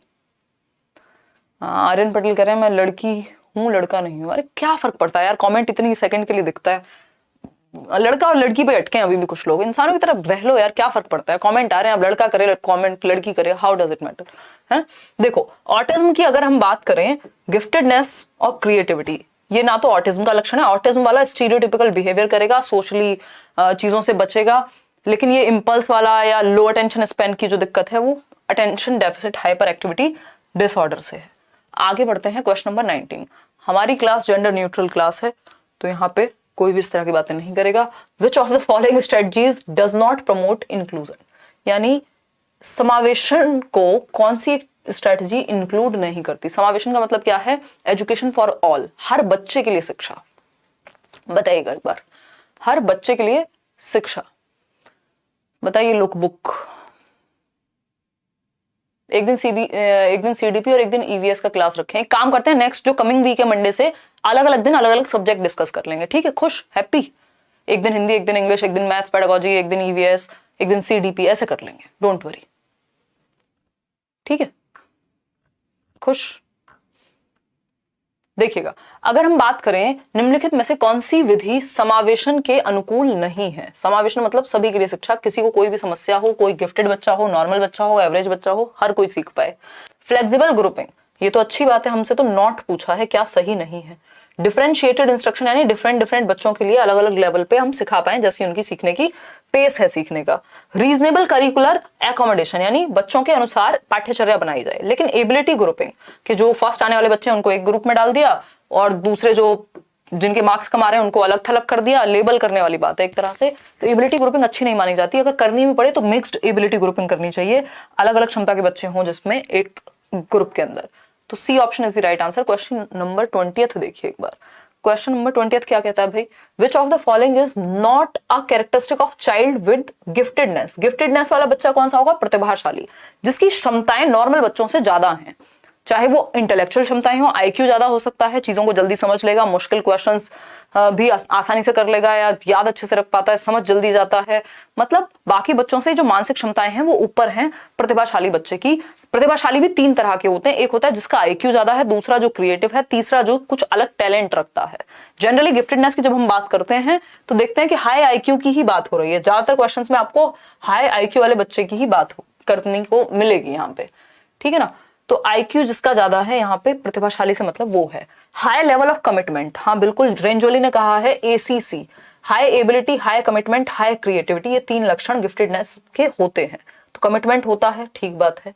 आर्यन पटेल कह रहे हैं मैं लड़की हूं लड़का नहीं हूं। अरे क्या फर्क पड़ता है यार, कमेंट इतनी सेकंड के लिए दिखता है, लड़का और लड़की पे अटके हैं अभी भी कुछ लोग। इंसानों की तरह रह लो यार, क्या फर्क पड़ता है, कमेंट आ रहे हैं, अब लड़का करे कमेंट, लड़की करे, हाउ डज इट मैटर है। देखो ऑटिज्म की अगर हम बात करें, गिफ्टेडनेस और क्रिएटिविटी, ये ना तो ऑटिज्म का लक्षण है। ऑटिज्म वाला स्टीरियोटिपिकल बिहेवियर करेगा, सोशली चीजों से बचेगा, लेकिन ये इम्पल्स वाला या लो अटेंशन स्पैन की जो दिक्कत है वो attention deficit hyperactivity disorder से है। आगे बढ़ते हैं क्वेश्चन नंबर 19। हमारी क्लास जेंडर न्यूट्रल क्लास है, तो यहाँ पे कोई भी इस तरह की बातें नहीं करेगा। विच of the following strategies does not promote inclusion, यानी समावेशन को कौन सी स्ट्रेटजी इंक्लूड नहीं करती। समावेशन का मतलब क्या है, एजुकेशन फॉर ऑल, हर बच्चे के लिए शिक्षा। बताइएगा एक बार, हर बच्चे के लिए शिक्षा। बताइए लुक बुक, एक दिन सीडीपी और एक दिन ईवीएस का क्लास रखें। एक काम करते हैं, नेक्स्ट जो कमिंग वीक है मंडे से अलग अलग दिन अलग अलग सब्जेक्ट डिस्कस कर लेंगे, ठीक है, खुश हैप्पी। एक दिन हिंदी, एक दिन इंग्लिश, एक दिन मैथ्स पेडागोजी, एक दिन ईवीएस, एक दिन सीडीपी, ऐसे कर लेंगे, डोंट वरी, ठीक है, खुश। देखिएगा, अगर हम बात करें निम्नलिखित में से कौन सी विधि समावेशन के अनुकूल नहीं है। समावेशन मतलब सभी के लिए शिक्षा, किसी को कोई भी समस्या हो, कोई गिफ्टेड बच्चा हो, नॉर्मल बच्चा हो, एवरेज बच्चा हो, हर कोई सीख पाए। फ्लेक्सिबल ग्रुपिंग, ये तो अच्छी बात है, हमसे तो नॉट पूछा है, क्या सही नहीं है। डिफरेंशिएटेड इंस्ट्रक्शन, यानी डिफरेंट बच्चों के लिए अलग अलग लेवल पे हम सिखा पाए, जैसी उनकी सीखने की पेस है सीखने का। रीजनेबल करिकुलर एकोमोडेशन, यानी बच्चों के अनुसार पाठ्यचर्या बनाई जाए। लेकिन एबिलिटी ग्रुपिंग, कि जो फर्स्ट आने वाले बच्चे हैं उनको एक ग्रुप में डाल दिया और दूसरे जो जिनके मार्क्स कमा रहे हैं उनको अलग थलग कर दिया, लेबल करने वाली बात है एक तरह से। तो एबिलिटी ग्रुपिंग अच्छी नहीं मानी जाती। अगर करनी भी पड़े तो मिक्स्ड एबिलिटी ग्रुपिंग करनी चाहिए, अलग अलग क्षमता के बच्चे हों जिसमें एक ग्रुप के अंदर। तो C option is the right answer. Question number 20 देखिए एक बार। क्वेश्चन नंबर 20 क्या कहता है भाई, विच of the following is not a characteristic of child with giftedness. Giftedness वाला बच्चा कौन सा होगा, प्रतिभाशाली, जिसकी क्षमताएं नॉर्मल बच्चों से ज्यादा हैं। चाहे वो इंटेलेक्चुअल क्षमताएं हो, आईक्यू ज्यादा हो सकता है, चीजों को जल्दी समझ लेगा, मुश्किल क्वेश्चंस भी आसानी से कर लेगा, या याद अच्छे से रख पाता है, समझ जल्दी जाता है, मतलब बाकी बच्चों से जो मानसिक क्षमताएं हैं वो ऊपर हैं प्रतिभाशाली बच्चे की। प्रतिभाशाली भी 3 तरह के होते हैं, एक होता है जिसका आईक्यू ज्यादा है, दूसरा जो क्रिएटिव है, तीसरा जो कुछ अलग टैलेंट रखता है। जनरली गिफ्टेडनेस की जब हम बात करते हैं तो देखते हैं कि हाई आईक्यू की ही बात हो रही है, ज्यादातर क्वेश्चंस में आपको हाई आईक्यू वाले बच्चे की ही बात करने को मिलेगी यहाँ पे, ठीक है ना। तो आईक्यू जिसका ज्यादा है यहाँ पे प्रतिभाशाली से मतलब वो है। हाई लेवल ऑफ कमिटमेंट, हाँ बिल्कुल, रेंजोली ने कहा है ACC, high ability, high commitment, high creativity, ये 3 लक्षण गिफ्टेडनेस के होते हैं। तो कमिटमेंट होता है, ठीक बात है।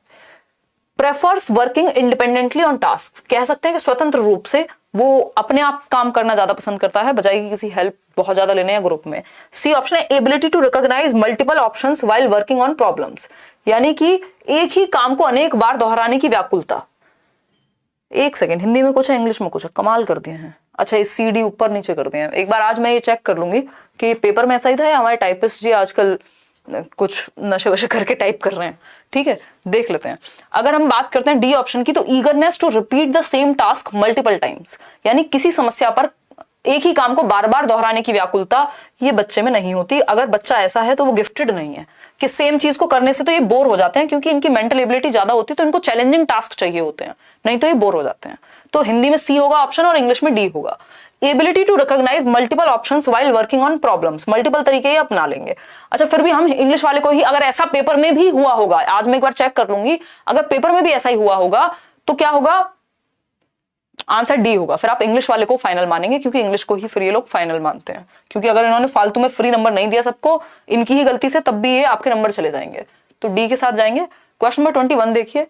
Prefers working independently on task, कह सकते हैं कि स्वतंत्र रूप से वो अपने आप काम करना ज्यादा पसंद करता है बजाय कि किसी हेल्प बहुत ज्यादा लेने या ग्रुप में। सी ऑप्शन है ability to recognise multiple options while working on problems, यानी कि एक ही काम को अनेक बार दोहराने की व्याकुलता। एक सेकेंड, हिंदी में कुछ है, इंग्लिश में कुछ है, कमाल कर दिए हैं। अच्छा, ये सीडी ऊपर नीचे कर दिए हैं। एक बार आज मैं ये चेक कर लूंगी कि पेपर में ऐसा ही था या हमारे टाइपिस्ट जी आजकल कुछ नशे वशे करके टाइप कर रहे हैं, ठीक है, देख लेते हैं। अगर हम बात करते हैं डी ऑप्शन की, तो eagerness to repeat the same task multiple times, यानी किसी समस्या पर एक ही काम को बार बार दोहराने की व्याकुलता, ये बच्चे में नहीं होती। अगर बच्चा ऐसा है तो वो गिफ्टेड नहीं है, कि सेम चीज को करने से तो ये बोर हो जाते हैं, क्योंकि इनकी मेंटल एबिलिटी ज्यादा होती है, तो इनको चैलेंजिंग टास्क चाहिए होते हैं, नहीं तो ये बोर हो जाते हैं। तो हिंदी में सी होगा ऑप्शन और इंग्लिश में डी होगा। Ability to recognise multiple options while working on problems, multiple तरीके ही अपना लेंगे। अच्छा, फिर भी हम इंग्लिश वाले को ही, अगर ऐसा पेपर में भी हुआ होगा, आज मैं एक बार चेक कर लूंगी, अगर पेपर में भी ऐसा ही हुआ होगा तो क्या होगा, आंसर डी होगा। फिर आप इंग्लिश वाले को फाइनल मानेंगे, क्योंकि इंग्लिश को ही फिर ये लोग फाइनल मानते हैं, क्योंकि अगर इन्होंने फालतू में फ्री नंबर नहीं दिया सबको, इनकी ही गलती से, तब भी ये आपके नंबर चले जाएंगे। तो डी के साथ जाएंगे। क्वेश्चन नंबर 21 देखिए।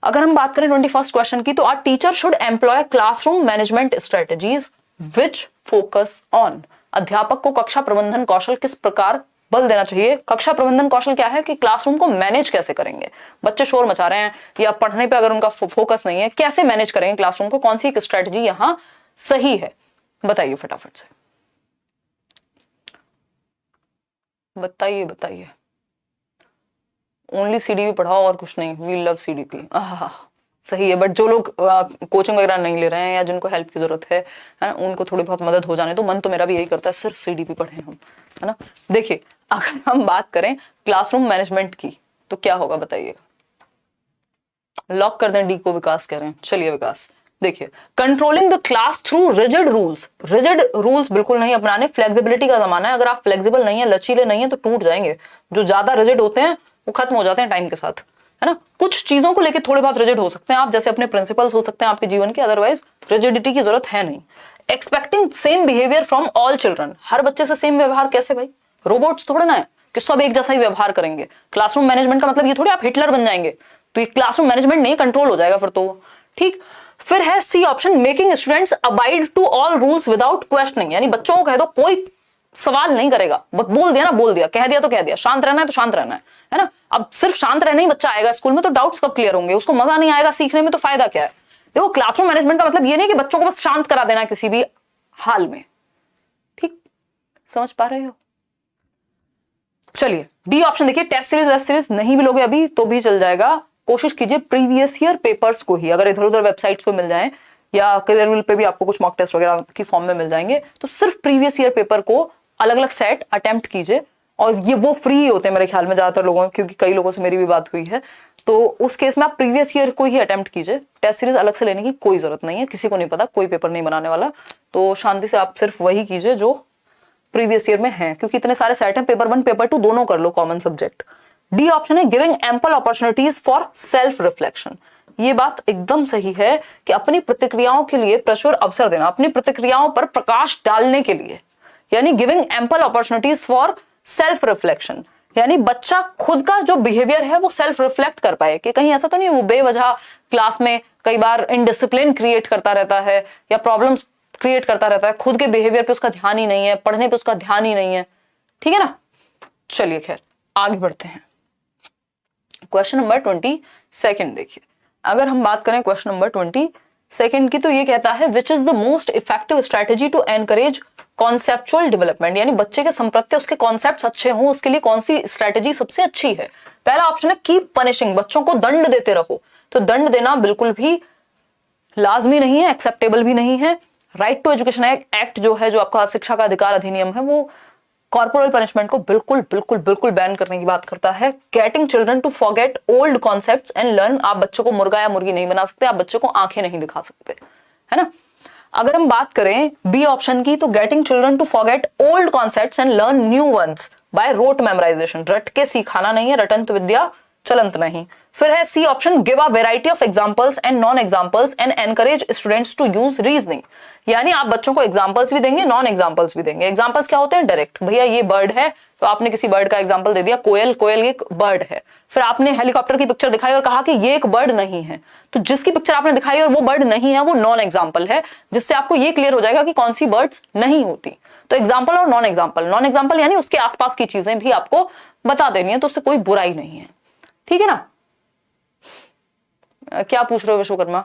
अगर हम बात करें 21st क्वेश्चन की, तो our teacher should employ classroom management strategies which focus on, अध्यापक को कक्षा प्रबंधन कौशल किस प्रकार बल देना चाहिए। कक्षा प्रबंधन कौशल क्या है, कि क्लासरूम को मैनेज कैसे करेंगे, बच्चे शोर मचा रहे हैं या पढ़ने पे अगर उनका फोकस नहीं है, कैसे मैनेज करेंगे क्लासरूम को, कौन सी एक स्ट्रेटजी यहां सही है, बताइए फटाफट से, बताइए बताइए। ओनली सीडीपी पढ़ाओ और कुछ नहीं, वी लव सीडीपी, सही है। बट जो लोग कोचिंग वगैरह नहीं ले रहे हैं या जिनको हेल्प की जरूरत है, उनको थोड़ी बहुत मदद हो जाने तो मन तो मेरा भी यही करता है सिर्फ सीडीपी पढ़े हम, है ना। देखिए, अगर हम बात करें क्लासरूम मैनेजमेंट की तो क्या होगा बताइएगा। लॉक कर दें डी को, विकास कह रहे हैं, चलिए विकास। देखिए, controlling the class through rigid rules, rigid rules बिल्कुल नहीं अपनाने, फ्लेक्सिबिलिटी का जमाना है, अगर आप फ्लेक्सिबल नहीं है, लचीले नहीं है तो टूट जाएंगे। जो ज्यादा रिजिड होते हैं वो खत्म हो जाते हैं टाइम के साथ, है ना। कुछ चीजों को लेकर थोड़े बहुत रिजिड हो सकते हैं आप, जैसे अपने प्रिंसिपल्स हो सकते हैं आपके जीवन के, अदरवाइज रिजिडिटी की जरूरत है नहीं। Expecting same behaviour from all children, हर बच्चे से सेम व्यवहार कैसे भाई, रोबोट्स थोड़ा ना है कि सब एक जैसा ही व्यवहार करेंगे। क्लासरूम मैनेजमेंट का मतलब ये थोड़ी आप हिटलर बन जाएंगे, तो ये क्लासरूम मैनेजमेंट नहीं, कंट्रोल हो जाएगा फिर तो, ठीक। फिर है C option, making students abide to all rules without questioning, यानी बच्चों को कह दो कोई सवाल नहीं करेगा, बस बोल दिया ना बोल दिया, कह दिया तो कह दिया, शांत रहना है तो शांत रहना है ना। अब सिर्फ शांत रहने ही बच्चा आएगा स्कूल में तो डाउट्स कब क्लियर होंगे, उसको मजा नहीं आएगा सीखने में तो फायदा क्या है। देखो, क्लासरूम मैनेजमेंट का मतलब ये नहीं कि बच्चों को बस शांत करा देना किसी भी हाल में, ठीक, समझ पा रहे हो। चलिए डी ऑप्शन देखिए, टेस्ट सीरीज वेस्ट सीरीज नहीं भी लोगे अभी तो भी चल जाएगा, कोशिश कीजिए प्रीवियस ईयर पेपर्स को ही, अगर इधर उधर वेबसाइट्स पे मिल जाएं या करियर व्हील पे भी आपको कुछ मॉक टेस्ट वगैरह की फॉर्म में मिल जाएंगे, तो सिर्फ प्रीवियस ईयर पेपर को अलग अलग सेट अटेम्प्ट कीजिए, और ये वो फ्री होते हैं मेरे ख्याल में ज्यादातर लोगों, क्योंकि कई लोगों से मेरी भी बात हुई है, तो उस केस में आप प्रीवियस ईयर को ही अटेम्प्ट कीजिए, टेस्ट सीरीज अलग से लेने की कोई जरूरत नहीं है, किसी को नहीं पता, कोई पेपर नहीं बनाने वाला, तो शांति से आप सिर्फ वही कीजिए जो प्रीवियस ईयर में है, क्योंकि इतने सारे सेट हैं, पेपर 1 पेपर 2 दोनों कर लो कॉमन सब्जेक्ट। डी ऑप्शन है, giving ample opportunities for self reflection, ये बात एकदम सही है कि अपनी प्रतिक्रियाओं के लिए प्रचुर अवसर देना, अपनी प्रतिक्रियाओं पर प्रकाश डालने के लिए, यानी giving ample opportunities for self reflection, यानी बच्चा खुद का जो बिहेवियर है वो सेल्फ रिफ्लेक्ट कर पाए, कि कहीं ऐसा तो नहीं वो बेवजह क्लास में कई बार इनडिसिप्लिन क्रिएट करता रहता है या प्रॉब्लम्स क्रिएट करता रहता है, खुद के बिहेवियर पे उसका ध्यान ही नहीं है, पढ़ने पे उसका ध्यान ही नहीं है, ठीक है ना। चलिए खैर आगे बढ़ते हैं, क्वेश्चन नंबर 22 देखिए, अगर हम बात करें क्वेश्चन नंबर 22 की, तो ये कहता है which is the most effective strategy to encourage conceptual development, यानी बच्चे के संप्रत्य उसके कॉन्सेप्ट्स अच्छे हों उसके लिए कौन सी स्ट्रेटेजी सबसे अच्छी है। पहला ऑप्शन है कीप पनिशिंग, बच्चों को दंड देते रहो, तो दंड देना बिल्कुल भी लाजमी नहीं है, एक्सेप्टेबल भी नहीं है। राइट टू एजुकेशन एक्ट जो है, जो आपका शिक्षा का अधिकार अधिनियम है, वो कॉर्पोरल पनिशमेंट को बिल्कुल बिल्कुल बिल्कुल बैन करने की बात करता है। Getting children to forget old concepts and learn, आप बच्चों को मुर्गा या मुर्गी नहीं बना सकते, आप बच्चों को आंखें नहीं दिखा सकते, है ना। अगर हम बात करें बी ऑप्शन की, तो getting children to forget old concepts and learn new ones by rote memorisation, रट के सिखाना नहीं है, रटंत विद्या चलंत नहीं। फिर है C option, give a variety of examples and non examples and encourage students to use reasoning, यानी आप बच्चों को एग्जांपल्स भी देंगे नॉन एग्जांपल्स भी देंगे। एग्जांपल्स क्या होते हैं, डायरेक्ट, भैया ये बर्ड है तो आपने किसी बर्ड का एग्जांपल दे दिया, कोयल, कोयल एक बर्ड है, फिर आपने हेलीकॉप्टर की पिक्चर दिखाई और कहा कि ये एक बर्ड नहीं है, तो जिसकी पिक्चर आपने दिखाई और वो बर्ड नहीं है वो नॉन एग्जांपल है, जिससे आपको ये क्लियर हो जाएगा कि कौन सी बर्ड्स नहीं होती। तो एग्जाम्पल और नॉन एग्जाम्पल, नॉन एग्जाम्पल यानी उसके आसपास की चीजें भी आपको बता देनी है, तो उससे कोई बुराई नहीं है, ठीक है ना। क्या पूछ रहे हो विश्वकर्मा।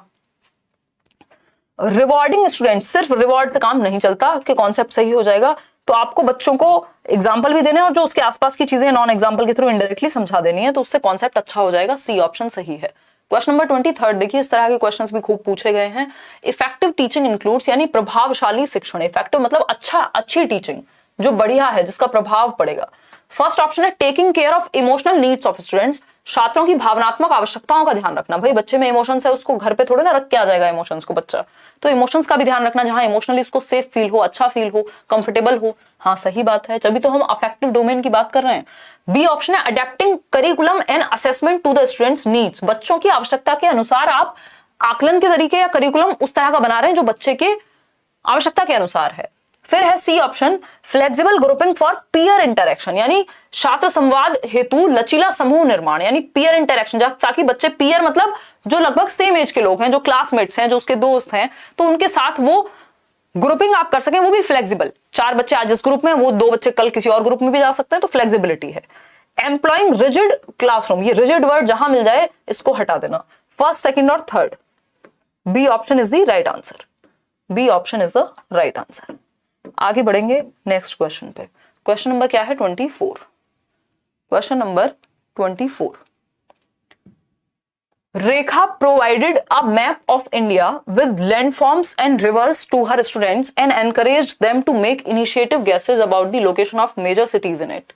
रिवॉर्डिंग स्टूडेंट, सिर्फ रिवॉर्ड से काम नहीं चलता कि कॉन्सेप्ट सही हो जाएगा, तो आपको बच्चों को एग्जाम्पल भी देने और जो उसके आसपास की चीजें नॉन एग्जाम्पल के थ्रू इनडायरेक्टली समझा देनी है, तो उससे कॉन्सेप्ट अच्छा हो जाएगा। सी ऑप्शन सही है। क्वेश्चन नंबर 23 देखिए, इस तरह के क्वेश्चंस भी खूब पूछे गए हैं। इफेक्टिव टीचिंग इंक्लूड्स, यानी प्रभावशाली शिक्षण, इफेक्टिव मतलब अच्छा, अच्छी टीचिंग जो बढ़िया है, जिसका प्रभाव पड़ेगा। फर्स्ट ऑप्शन है taking care of emotional needs of students, छात्रों की भावनात्मक आवश्यकताओं का ध्यान रखना। भाई बच्चे में इमोशंस है, उसको घर पे थोड़े ना रख के आ जाएगा इमोशंस को बच्चा, तो इमोशंस का भी ध्यान रखना, जहां इमोशनली उसको सेफ फील हो, अच्छा फील हो, कंफर्टेबल हो। हाँ सही बात है, तभी तो हम अफेक्टिव डोमेन की बात कर रहे हैं। बी ऑप्शन है adapting curriculum and assessment to the students needs, बच्चों की आवश्यकता के अनुसार आप आकलन के तरीके या करिकुलम उस तरह का बना रहे हैं जो बच्चे के आवश्यकता के अनुसार है। फिर है C option flexible grouping for peer interaction, यानी छात्र संवाद हेतु लचीला समूह निर्माण, यानी पीयर इंटरेक्शन, ताकि बच्चे, पीयर मतलब जो लगभग सेम एज के लोग हैं, जो क्लासमेट्स हैं, जो उसके दोस्त हैं, तो उनके साथ वो ग्रुपिंग आप कर सकें, वो भी फ्लेक्सिबल। 4 बच्चे आज इस ग्रुप में, वो 2 बच्चे कल किसी और ग्रुप में भी जा सकते हैं, तो फ्लेक्सिबिलिटी है। एम्प्लॉइंग रिजिड क्लासरूम, ये रिजिड वर्ड जहां मिल जाए इसको हटा देना, फर्स्ट, सेकंड और third. B option is the right answer, B option is the right answer. आगे बढ़ेंगे नेक्स्ट क्वेश्चन पे। क्वेश्चन नंबर क्या है 24। Question number 24, Rekha provided a map of India with landforms and rivers to her students and encouraged them to make initiative guesses about the location of major cities in it.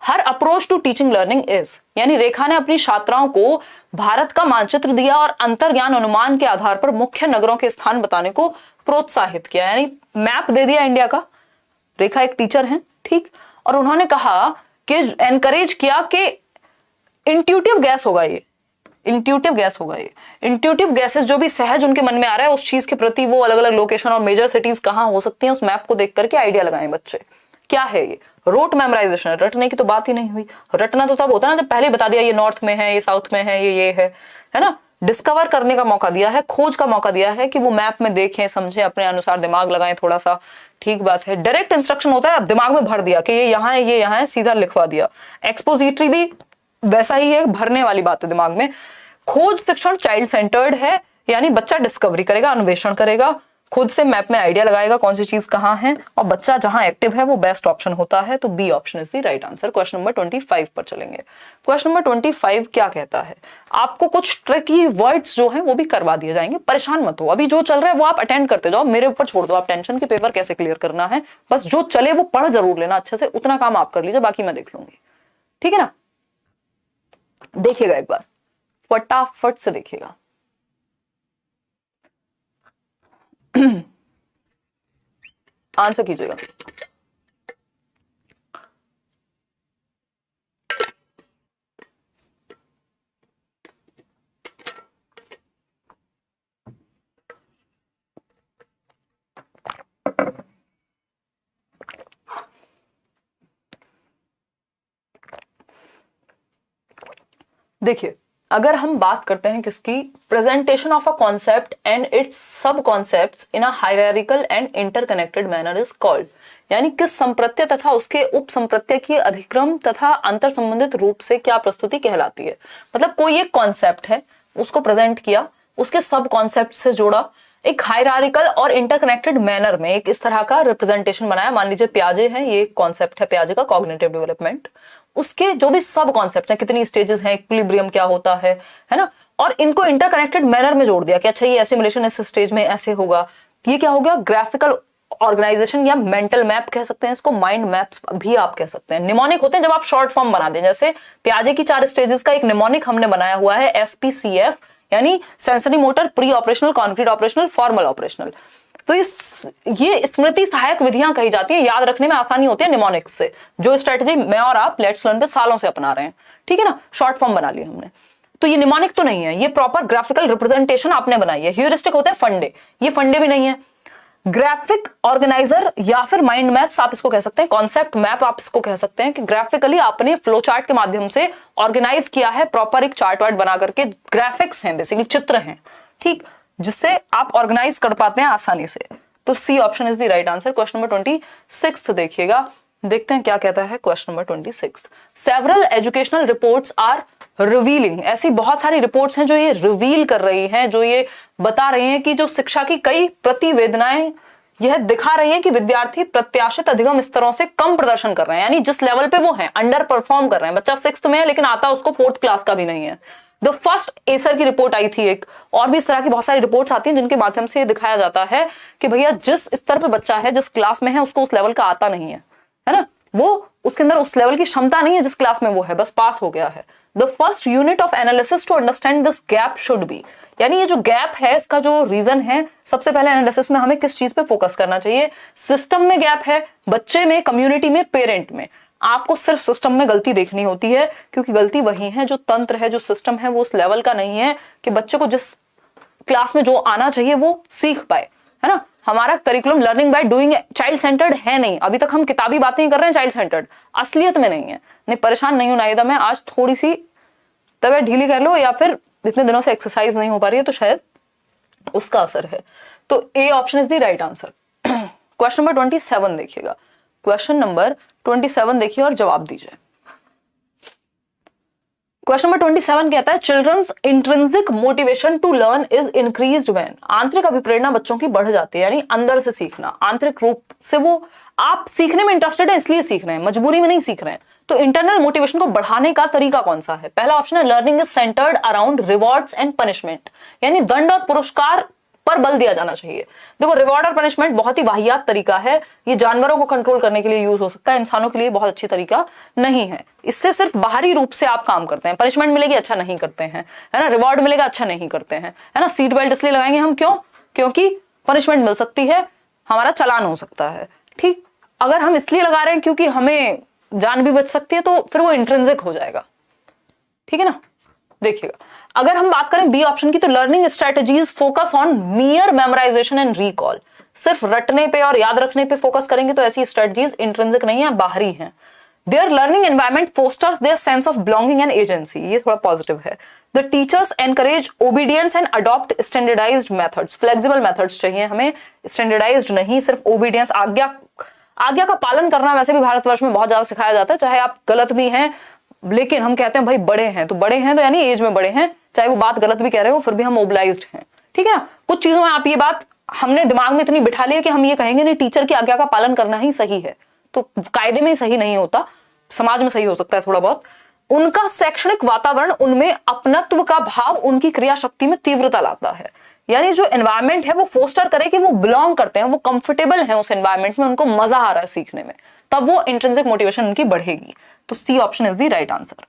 Her approach to teaching learning is, यानी रेखा ने अपनी छात्राओं को भारत का मानचित्र दिया और अंतर्ज्ञान अनुमान के आधार पर मुख्य नगरों के स्थान बताने को प्रोत्साहित किया, यानी मैप दे दिया इंडिया का। रेखा एक टीचर हैं, ठीक, और उन्होंने कहा कि एनकरेज किया कि इंट्यूटिव गैस होगा ये, इंट्यूटिव गैस होगा ये, इंट्यूटिव गैसेस जो भी सहज उनके मन में आ रहा है उस चीज के प्रति वो अलग अलग लोकेशन और मेजर सिटीज कहां हो सकती हैं उस मैप को देख करके आइडिया लगाएं बच्चे। क्या है ये? Rote memorisation. रटने की तो बात ही नहीं हुई, रटना तो तब होता है ना जब पहले बता दिया ये नॉर्थ में है, ये साउथ में है, ये है ना। डिस्कवर करने का मौका दिया है, खोज का मौका दिया है कि वो मैप में देखें, समझें, अपने अनुसार दिमाग लगाएं थोड़ा सा, ठीक बात है। डायरेक्ट इंस्ट्रक्शन होता है, अब दिमाग में भर दिया कि ये यहाँ है, ये यहाँ है, सीधा लिखवा दिया। एक्सपोजिटरी भी वैसा ही है, भरने वाली बात है दिमाग में। खोज शिक्षण चाइल्ड सेंटर्ड है, यानी बच्चा डिस्कवरी करेगा, अन्वेषण करेगा, खुद से मैप में आइडिया लगाएगा कौन सी चीज कहाँ है, और बच्चा जहां एक्टिव है वो बेस्ट ऑप्शन होता है। तो B option is the right answer. Question number 25 पर चलेंगे। क्वेश्चन नंबर 25 क्या कहता है? आपको कुछ ट्रिकी वर्ड्स जो हैं वो भी करवा दिए जाएंगे, परेशान मत हो, अभी जो चल रहा है वो आप अटेंड करते जाओ, मेरे ऊपर छोड़ दो आप टेंशन, के पेपर कैसे क्लियर करना है, बस जो चले वो पढ़ जरूर लेना अच्छे से, उतना काम आप कर लीजिए, बाकी मैं देख लूंगी, ठीक है ना। देखिएगा एक बार, फटाफट से देखिएगा। आंसर कीजिएगा। देखिए, अगर हम बात करते हैं किसकी, presentation of a concept and its subconcepts in a hierarchical and interconnected manner is called, यानी किस संप्रत्यय तथा उसके उप संप्रत्यय की अधिक्रम तथा अंतर संबंधित रूप से क्या प्रस्तुति कहलाती है। मतलब कोई एक कॉन्सेप्ट है, उसको प्रेजेंट किया, उसके सब कॉन्सेप्ट से जोड़ा, एक हायरार्किकल और इंटरकनेक्टेड मैनर में एक इस तरह का रिप्रेजेंटेशन बनाया। मान लीजिए प्याजे हैं, ये कॉन्सेप्ट है प्याजे का, कॉग्निटिव डेवलपमेंट, उसके जो भी सब कॉन्सेप्ट हैं, कितनी स्टेजेस हैं, इक्विलिब्रियम क्या होता है ना, और इनको इंटरकनेक्टेड मैनर में जोड़ दिया कि अच्छा ये एसिमिलेशन इस स्टेज में ऐसे होगा। ये क्या हो गया? ग्राफिकल ऑर्गेनाइजेशन या मेंटल मैप कह सकते हैं इसको, माइंड मैप्स भी आप कह सकते हैं। निमोनिक होते हैं जब आप शॉर्ट फॉर्म बना दें, जैसे प्याजे की 4 स्टेजेस का एक निमोनिक हमने बनाया हुआ है SPCF, यानी sensory motor, pre operational, concrete operational, formal operational. तो ये स्मृति सहायक विधियां कही जाती हैं, याद रखने में आसानी होती है निमोनिक्स से, जो स्ट्रेटजी मैं और आप लेट्स लर्न पे सालों से अपना रहे हैं, ठीक है ना। शॉर्ट फॉर्म बना लिया हमने, तो ये निमोनिक तो नहीं है, ये प्रॉपर ग्राफिकल रिप्रेजेंटेशन आपने बनाई है। ह्यूरिस्टिक होते हैं फंडे, ये फंडे भी नहीं है। ग्राफिक ऑर्गेनाइजर या फिर माइंड मैप्स आप इसको कह सकते हैं, कॉन्सेप्ट मैप आप इसको कह सकते हैं कि ग्राफिकली आपने फ्लो चार्ट के माध्यम से ऑर्गेनाइज किया है, प्रॉपर एक चार्ट वार्ट बना करके, ग्राफिक्स हैं बेसिकली, चित्र हैं, ठीक, जिससे आप ऑर्गेनाइज कर पाते हैं आसानी से। तो C option is the right answer. Question number 26 देखिएगा, देखते हैं क्या कहता है question number 26। Several educational reports are revealing, ऐसी बहुत सारी रिपोर्ट्स हैं जो ये रिवील कर रही हैं, जो ये बता रही हैं कि जो शिक्षा की कई प्रतिवेदनाएं यह दिखा रही हैं कि विद्यार्थी प्रत्याशित अधिगम स्तरों से कम प्रदर्शन कर रहे हैं, यानी जिस लेवल पे वो हैं अंडर परफॉर्म कर रहे हैं। बच्चा 6th में है लेकिन आता उसको 4th क्लास का भी नहीं है। द फर्स्ट एसर की रिपोर्ट आई थी एक, और भी इस तरह की बहुत सारी रिपोर्ट्स आती हैं जिनके माध्यम से ये दिखाया जाता है कि भैया जिस स्तर पे बच्चा है, जिस क्लास में है, उसको उस लेवल का आता नहीं है ना, वो उसके अंदर उस लेवल की क्षमता नहीं है जिस क्लास में वो है, बस पास हो गया है। The first unit of analysis to understand this gap should be, यानी ये जो गैप है इसका जो रीजन है, सबसे पहले एनालिसिस में हमें किस चीज पे फोकस करना चाहिए। सिस्टम में गैप है, बच्चे में, कम्युनिटी में, पेरेंट में। आपको सिर्फ सिस्टम में गलती देखनी होती है, क्योंकि गलती वही है, जो तंत्र है, जो सिस्टम है, वो उस लेवल का नहीं है कि बच्चे को जिस क्लास में जो आना चाहिए वो सीख पाए, है ना। हमारा curriculum learning by doing child centred है नहीं, अभी तक हम किताबी बातें ही कर रहे हैं, चाइल्ड सेंटर्ड असलियत में नहीं है। नहीं, परेशान नहीं हूं नाइदा, मैं आज थोड़ी सी तबीयत ढीली कर लो, या फिर इतने दिनों से एक्सरसाइज नहीं हो पा रही है, तो शायद उसका असर है। तो A option is the right answer. Question number 27 देखिएगा, क्वेश्चन नंबर 27 देखिए और जवाब दीजिए। क्वेश्चन नंबर 27 कहता है children's intrinsic motivation to learn is increased when, आंतरिक अभिप्रेरणा बच्चों की बढ़ जाती है, यानी अंदर से सीखना, आंतरिक रूप से वो आप सीखने में इंटरेस्टेड है इसलिए सीख रहे हैं, मजबूरी में नहीं सीख रहे हैं। तो इंटरनल मोटिवेशन को बढ़ाने का तरीका कौन सा है? पहला ऑप्शन है learning is centred around rewards and punishment, यानी दंड और पुरस्कार पर बल दिया जाना चाहिए। देखो, रिवॉर्ड और पनिशमेंट बहुत ही वाहियात तरीका है, ये जानवरों को कंट्रोल करने के लिए यूज हो सकता है, इंसानों के लिए बहुत अच्छी तरीका नहीं है। इससे सिर्फ बाहरी रूप से आप काम करते हैं, पनिशमेंट मिलेगी अच्छा नहीं करते हैं, है ना, रिवॉर्ड मिलेगा अच्छा नहीं करते हैं, है ना। सीट बेल्ट इसलिए लगाएंगे हम, क्यों? क्योंकि पनिशमेंट मिल सकती है, हमारा चालान हो सकता है, ठीक। अगर हम इसलिए लगा रहे हैं क्योंकि हमें जान भी बच सकती है, तो फिर वो इंट्रिंसिक हो जाएगा, ठीक है ना। देखिएगा, अगर हम बात करें बी ऑप्शन की, तो learning strategies focus on मियर memorisation and recall, सिर्फ रटने पे और याद रखने पे फोकस करेंगे तो ऐसी स्ट्रेटजीज इंट्रिंसिक नहीं है, बाहरी हैं। Their learning environment fosters their sense of belonging and agency, ये थोड़ा पॉजिटिव है। The teachers encourage obedience and adopt standardized methods, flexible methods चाहिए हमें, standardized नहीं, सिर्फ obedience, आज्ञा का पालन करना वैसे भी भारतवर्ष में बहुत ज्यादा सिखाया जाता है, चाहे आप गलत भी हैं, लेकिन हम कहते हैं भाई बड़े हैं तो यानी एज में बड़े हैं, चाहे वो बात गलत भी कह रहे हो फिर भी हम मोबिलाइज्ड हैं, ठीक है ना। कुछ चीजों में आप ये बात हमने दिमाग में इतनी बिठा ली है कि हम ये कहेंगे नहीं, टीचर की आज्ञा का पालन करना ही सही है, तो कायदे में सही नहीं होता, समाज में सही हो सकता है थोड़ा बहुत। उनका शैक्षणिक वातावरण उनमें अपनत्व का भाव, उनकी क्रिया शक्ति में तीव्रता लाता है, यानी जो एनवायरमेंट है वो फोस्टर करे कि वो बिलोंग करते हैं, वो कंफर्टेबल हैं उस एनवायरमेंट में, उनको मजा आ रहा है सीखने में, तब वो इंट्रिंसिक मोटिवेशन उनकी बढ़ेगी। तो C option is the right answer.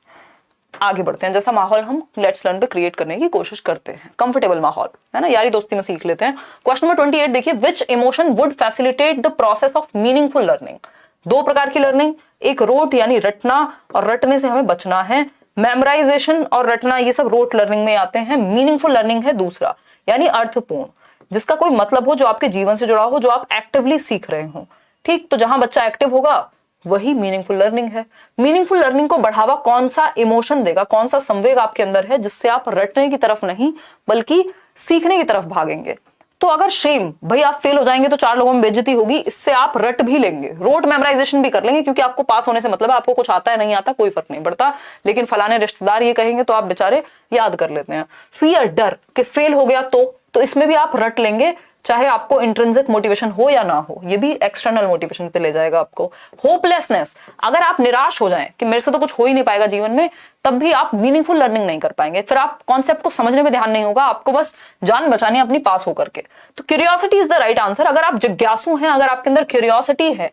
आगे बढ़ते हैं, जैसा माहौल हम लेट्स लर्न पे क्रिएट करने की कोशिश करते हैं, कंफर्टेबल माहौल, है ना, यारी दोस्ती में सीख लेते हैं। क्वेश्चन नंबर 28 देखिए, which emotion would facilitate the process of meaningful learning. दो प्रकार की लर्निंग, एक रोट यानी रटना, और रटने से हमें बचना है। मेमोराइजेशन और रटना ये सब रोट लर्निंग में आते हैं। मीनिंगफुल लर्निंग है दूसरा, यानी अर्थपूर्ण, जिसका कोई मतलब हो, जो आपके जीवन से जुड़ा हो, जो आप एक्टिवली सीख रहे हो, ठीक। तो जहां बच्चा एक्टिव होगा वही मीनिंगफुल लर्निंग है। मीनिंगफुल लर्निंग को बढ़ावा कौन सा इमोशन देगा, कौन सा संवेग आपके अंदर है, जिससे आप रटने की तरफ नहीं बल्कि सीखने की तरफ भागेंगे। तो अगर शेम, भाई आप फेल हो जाएंगे तो 4 लोगों में बेइज्जती होगी, इससे आप रट भी लेंगे, रोट मेमोराइजेशन भी कर लेंगे, क्योंकि आपको पास होने से मतलब है, आपको कुछ आता है नहीं आता कोई फर्क नहीं पड़ता, लेकिन फलाने रिश्तेदार ये कहेंगे तो आप बेचारे याद कर लेते हैं। फियर, डर कि फेल हो गया तो इसमें भी आप रट लेंगे, चाहे आपको इंट्रिंसिक मोटिवेशन हो या ना हो, ये भी एक्सटर्नल मोटिवेशन पे ले जाएगा आपको। होपलेसनेस, अगर आप निराश हो जाएं कि मेरे से तो कुछ हो ही नहीं पाएगा जीवन में, तब भी आप मीनिंगफुल लर्निंग नहीं कर पाएंगे, फिर आप कॉन्सेप्ट को समझने में ध्यान नहीं होगा, आपको बस जान बचानी है अपनी पास होकर के। तो curiosity is the right answer. अगर आप जिज्ञासु हैं, अगर आपके अंदर क्यूरियोसिटी है,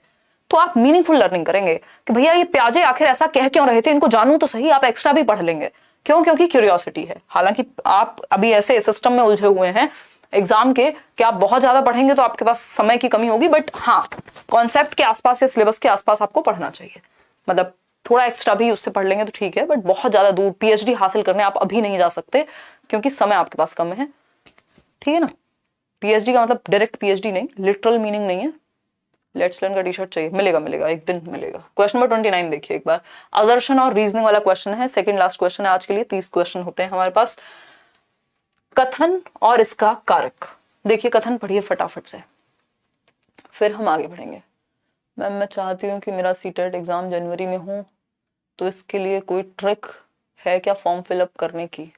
तो आप मीनिंगफुल लर्निंग करेंगे कि भैया ये प्याजे आखिर ऐसा कह क्यों रहे थे, इनको जानूं तो सही, आप एक्स्ट्रा भी पढ़ लेंगे। क्यों? क्योंकि क्यूरियोसिटी है। हालांकि आप अभी ऐसे सिस्टम में उलझे हुए हैं एग्जाम के कि आप बहुत ज्यादा पढ़ेंगे तो आपके पास समय की कमी होगी, बट हाँ, कॉन्सेप्ट के आसपास या सिलेबस के आसपास आपको पढ़ना चाहिए। मतलब थोड़ा एक्स्ट्रा भी उससे पढ़ लेंगे तो ठीक है, बट बहुत ज्यादा दूर पीएचडी हासिल करने आप अभी नहीं जा सकते, क्योंकि समय आपके पास कम है, ठीक है ना। पीएचडी का मतलब डायरेक्ट पीएचडी नहीं, लिटरल मीनिंग नहीं है। लेट्स लर्न का टी शर्ट चाहिए, मिलेगा एक दिन मिलेगा। क्वेश्चन नंबर 29 देखिए एक बार, असर्शन और रीजनिंग वाला क्वेश्चन है, सेकंड लास्ट क्वेश्चन है आज के लिए। 30 क्वेश्चन होते हैं हमारे पास। कथन और इसका कारक, देखिए कथन पढ़िए फटाफट से, फिर हम आगे बढ़ेंगे। मैम मैं चाहती हूँ कि मेरा सीटेट एग्जाम जनवरी में हो, तो इसके लिए कोई ट्रिक है क्या फॉर्म फिलअप करने की?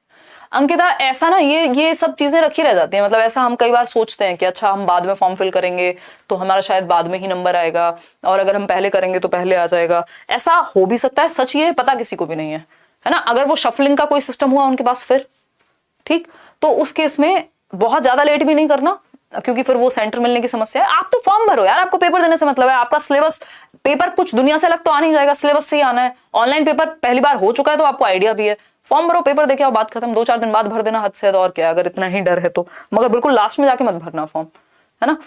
अंकिता, ऐसा ना ये सब चीजें रखी रह जाती हैं, मतलब ऐसा हम कई बार सोचते हैं कि अच्छा हम बाद में फॉर्म फिल करेंगे तो हमारा शायद बाद में ही नंबर आएगा, और अगर हम पहले करेंगे तो पहले आ जाएगा। ऐसा हो भी सकता है, सच ये पता किसी को भी नहीं है ना। अगर वो शफलिंग का कोई सिस्टम हुआ उनके पास फिर ठीक, तो उस केस में बहुत ज्यादा लेट भी नहीं करना, क्योंकि फिर वो सेंटर मिलने की समस्या है। आप तो फॉर्म भरो यार, आपको पेपर देने से मतलब है, आपका सिलेबस पेपर कुछ दुनिया से अलग तो आ नहीं जाएगा, सिलेबस से ही आना है। ऑनलाइन पेपर पहली बार हो चुका है तो आपको आइडिया भी है। फॉर्म भरो, पेपर देखे और बात खत्म, 2-4 दिन बाद भर देना हद से, और क्या, अगर इतना ही डर है तो। मगर बिल्कुल लास्ट में जाके मत भरना फॉर्म, है ना।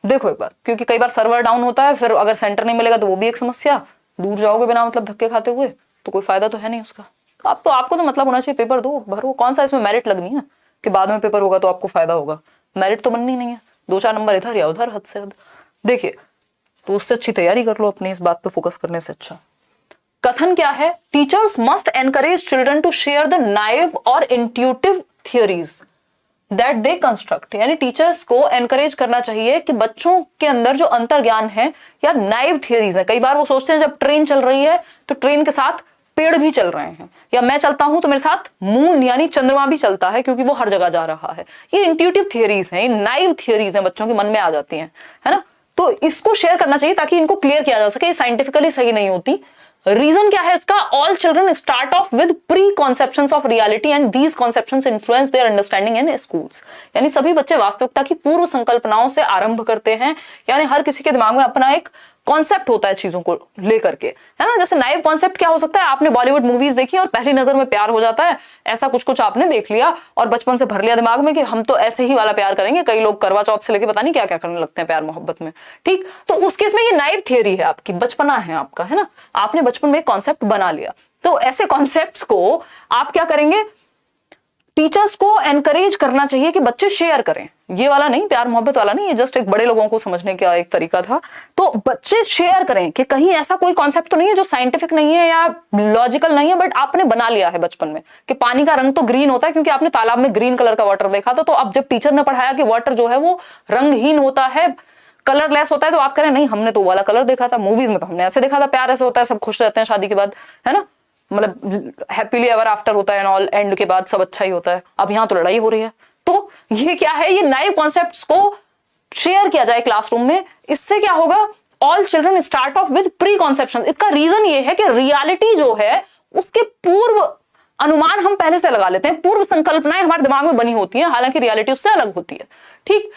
देखो एक बार, क्योंकि कई बार सर्वर डाउन होता है, फिर अगर सेंटर नहीं मिलेगा तो वो भी एक समस्या, दूर जाओगे बिना मतलब धक्के खाते हुए, तो कोई फायदा तो है नहीं उसका। अब तो आपको तो मतलब होना चाहिए, पेपर दो, भरो, कौन सा इसमें मेरिट लगनी है कि बाद में पेपर होगा तो आपको फायदा होगा। मेरिट तो बननी नहीं है, 2-4 नंबर इधर या उधर, हद से हद। देखिए, तो उससे अच्छी तैयारी कर लो, अपनी इस बात पे फोकस करने से अच्छा। कथन क्या है? Teachers must encourage children to share the naive और intuitive theories that they construct, यानी टीचर्स को एनकरेज करना चाहिए कि बच्चों के अंदर जो अंतर्ज्ञान है या नाइव थियोरीज है। कई बार वो सोचते हैं जब ट्रेन चल रही है तो ट्रेन के साथ पेड़ भी चल रहे हैं, या मैं चलता हूं तो मेरे साथ मून यानी चंद्रमा भी चलता है, क्योंकि वो हर जगह जा रहा है। ये इंट्यूटिव थियोरीज हैं, ये नाइव थियोरीज हैं, बच्चों के मन में आ जाती हैं, है ना। तो इसको शेयर करना चाहिए ताकि इनको क्लियर किया जा सके। ये साइंटिफिकली सही नहीं होती, रीजन क्या है इसका? All children start off with preconceptions of reality and these conceptions influence their understanding in schools. यानी सभी बच्चे वास्तविकता की पूर्व संकल्पनाओं से आरंभ करते हैं, यानी हर किसी के दिमाग में अपना एक कॉन्सेप्ट होता है चीजों को लेकर के, है ना। जैसे नाइव कॉन्सेप्ट क्या हो सकता है? आपने बॉलीवुड मूवीज देखी और पहली नजर में प्यार हो जाता है, ऐसा कुछ कुछ आपने देख लिया और बचपन से भर लिया दिमाग में कि हम तो ऐसे ही वाला प्यार करेंगे। कई लोग करवा चौथ से लेके पता नहीं क्या क्या करने लगते हैं प्यार मोहब्बत में, ठीक। तो उस केस में ये नाइव थियरी है आपकी, बचपना है आपका, है ना। आपने बचपन में एक कॉन्सेप्ट बना लिया। तो ऐसे कॉन्सेप्ट्स को आप क्या करेंगे? टीचर्स को एनकरेज करना चाहिए कि बच्चे शेयर करें। ये वाला नहीं, प्यार मोहब्बत वाला नहीं, ये जस्ट एक बड़े लोगों को समझने का एक तरीका था। तो बच्चे शेयर करें कि कहीं ऐसा कोई कॉन्सेप्ट तो नहीं है जो साइंटिफिक नहीं है या लॉजिकल नहीं है, बट आपने बना लिया है बचपन में कि पानी का रंग तो ग्रीन होता है क्योंकि आपने तालाब में ग्रीन कलर का वाटर देखा था। तो अब जब टीचर ने पढ़ाया कि वाटर जो है वो रंगहीन होता है, कलरलेस होता है, तो आप कह रहे नहीं हमने तो वाला कलर देखा था, मूवीज में तो हमने ऐसे देखा था, प्यार ऐसे होता है, सब खुश रहते हैं शादी के बाद, है ना, मतलब हैप्पीली एवर आफ्टर होता है, ऑल एंड के बाद सब अच्छा ही होता है। अब यहाँ तो लड़ाई हो रही है। तो ये क्या है? ये नए कॉन्सेप्ट्स को शेयर किया जाए क्लासरूम में। इससे क्या होगा? All children start off with pre conception. इसका रीजन ये है कि रियलिटी जो है उसके पूर्व अनुमान हम पहले से लगा लेते हैं, पूर्व संकल्पनाएं हमारे दिमाग में बनी होती हैं, हालांकि रियलिटी उससे अलग होती है, ठीक।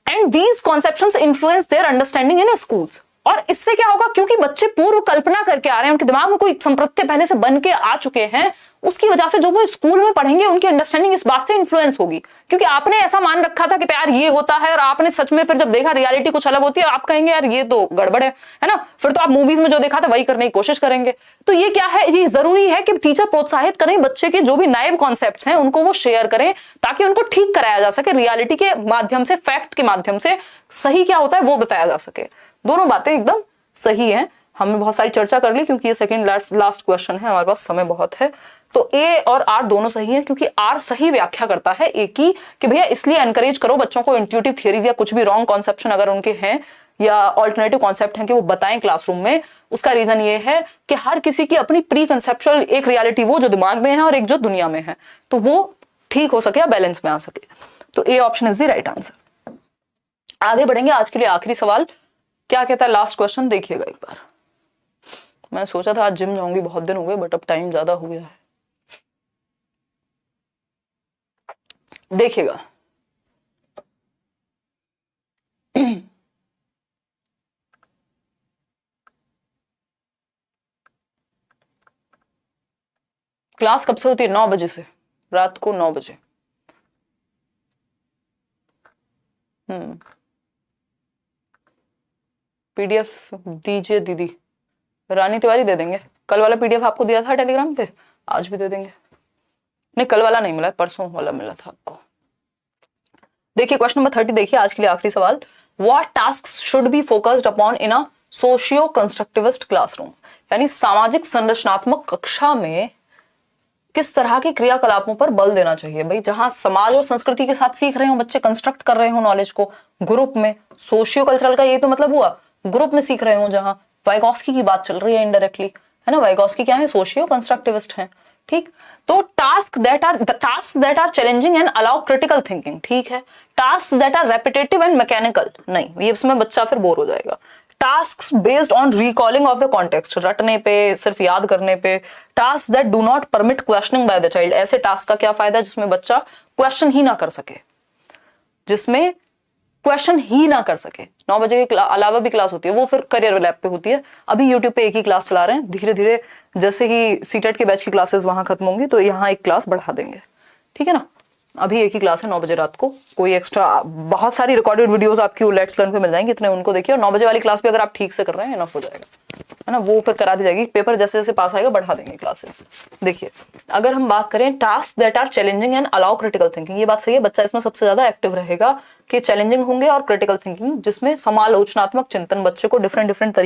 And these conceptions influence their understanding in schools. और इससे क्या होगा? क्योंकि बच्चे पूर्व कल्पना करके आ रहे हैं, उनके दिमाग में कोई संप्रत्य पहले से बन के आ चुके हैं, उसकी वजह से जो वो स्कूल में पढ़ेंगे उनकी अंडरस्टैंडिंग इस बात से इन्फ्लुएंस होगी। क्योंकि आपने ऐसा मान रखा था कि प्यार ये होता है और आपने सच में फिर जब देखा रियलिटी कुछ अलग होती है, आप कहेंगे यार ये तो गड़बड़ है ना। फिर तो आप मूवीज में जो देखा था वही करने की कोशिश करेंगे। तो ये क्या है? ये जरूरी है कि टीचर प्रोत्साहित करें बच्चे के जो भी नाइव कॉन्सेप्ट्स हैं उनको वो शेयर करें, ताकि उनको ठीक कराया जा सके, रियलिटी के माध्यम से, फैक्ट के माध्यम से सही क्या होता है वो बताया जा सके। दोनों बातें एकदम सही है। हमने बहुत सारी चर्चा कर ली क्योंकि ये सेकंड लास्ट क्वेश्चन है, हमारे पास समय बहुत है। तो ए और आर दोनों सही है, क्योंकि आर सही व्याख्या करता है ए की कि भैया इसलिए एनकरेज करो बच्चों को इंट्यूटिव थियरीज या कुछ भी रॉन्ग कॉन्सेप्शन अगर उनके हैं या ऑल्टरनेटिव कॉन्सेप्ट हैं कि वो बताएं क्लासरूम में। उसका रीजन ये है कि हर किसी की अपनी प्री कंसेप्चुअल एक रियलिटी वो जो दिमाग में है और एक जो दुनिया में है, तो वो ठीक हो सके या बैलेंस में आ सके। तो A option is the right answer. आगे बढ़ेंगे। आज के लिए आखिरी सवाल क्या कहता है? लास्ट क्वेश्चन देखिएगा एक बार। मैं सोचा था आज जिम जाऊंगी, बहुत दिन हो गए, बट अब टाइम ज्यादा हो गया है। देखिएगा, क्लास कब से होती है? 9 बजे से, रात को 9 बजे। पीडीएफ दीजिए दीदी। रानी तिवारी दे देंगे। कल वाला पीडीएफ आपको दिया था टेलीग्राम पे, आज भी दे देंगे। नहीं, कल वाला नहीं मिला, परसों वाला मिला था आपको। देखिए क्वेश्चन नंबर 30 देखिए, आज के लिए आखिरी सवाल। What tasks should be focused upon in a socio constructivist classroom. यानी सामाजिक संरचनात्मक कक्षा में किस तरह के क्रियाकलापों पर बल देना चाहिए। भाई जहां समाज और संस्कृति के साथ सीख रहे हो बच्चे, कंस्ट्रक्ट कर रहे हो नॉलेज को ग्रुप में। सोशियो कल्चरल का ये तो मतलब हुआ ग्रुप में सीख रहे हो, जहां वाइगॉस्की की बात चल रही है इनडायरेक्टली, है ना। वाइगॉस्की क्या है? सोशियो कंस्ट्रक्टिविस्ट हैं, ठीक। तो task that are challenging and allow critical thinking, ठीक है। Task that are repetitive and mechanical, नहीं, ये इसमें बच्चा फिर बोर हो जाएगा। Tasks based on recalling of the context, रटने पे, सिर्फ याद करने पे। Task that do not permit questioning by the child, ऐसे टास्क का क्या फायदा जिसमें बच्चा क्वेश्चन ही ना कर सके, जिसमें क्वेश्चन ही ना कर सके। 9 बजे के अलावा भी क्लास होती है, वो फिर करियर लैब पे होती है। अभी यूट्यूब पे एक ही क्लास चला रहे हैं, धीरे धीरे जैसे कि सीटेट के बैच की क्लासेस वहां खत्म होंगी तो यहाँ एक क्लास बढ़ा देंगे, ठीक है ना। अभी एक ही क्लास है 9 बजे रात को, कोई एक्स्ट्रा बहुत सारी रिकॉर्डेड वीडियोस आपकी लेट्स लर्न पे मिल जाएंगी, इतने उनको देखिए। और 9 बजे वाली क्लास भी अगर आप ठीक से कर रहे हैं इनफ हो जाएगा, है ना। वो फिर करा दी जाएगी, पेपर जैसे जैसे पास आएगा बढ़ा देंगे क्लासेस। देखिए अगर हम बात करें task that are challenging and allow critical thinking, ये बात सही है, बच्चा इसमें सबसे ज्यादा एक्टिव रहेगा कि चैलेंजिंग होंगे और क्रिटिकल थिंकिंग, जिसमें समालोचनात्मक चिंतन, बच्चे को डिफरेंट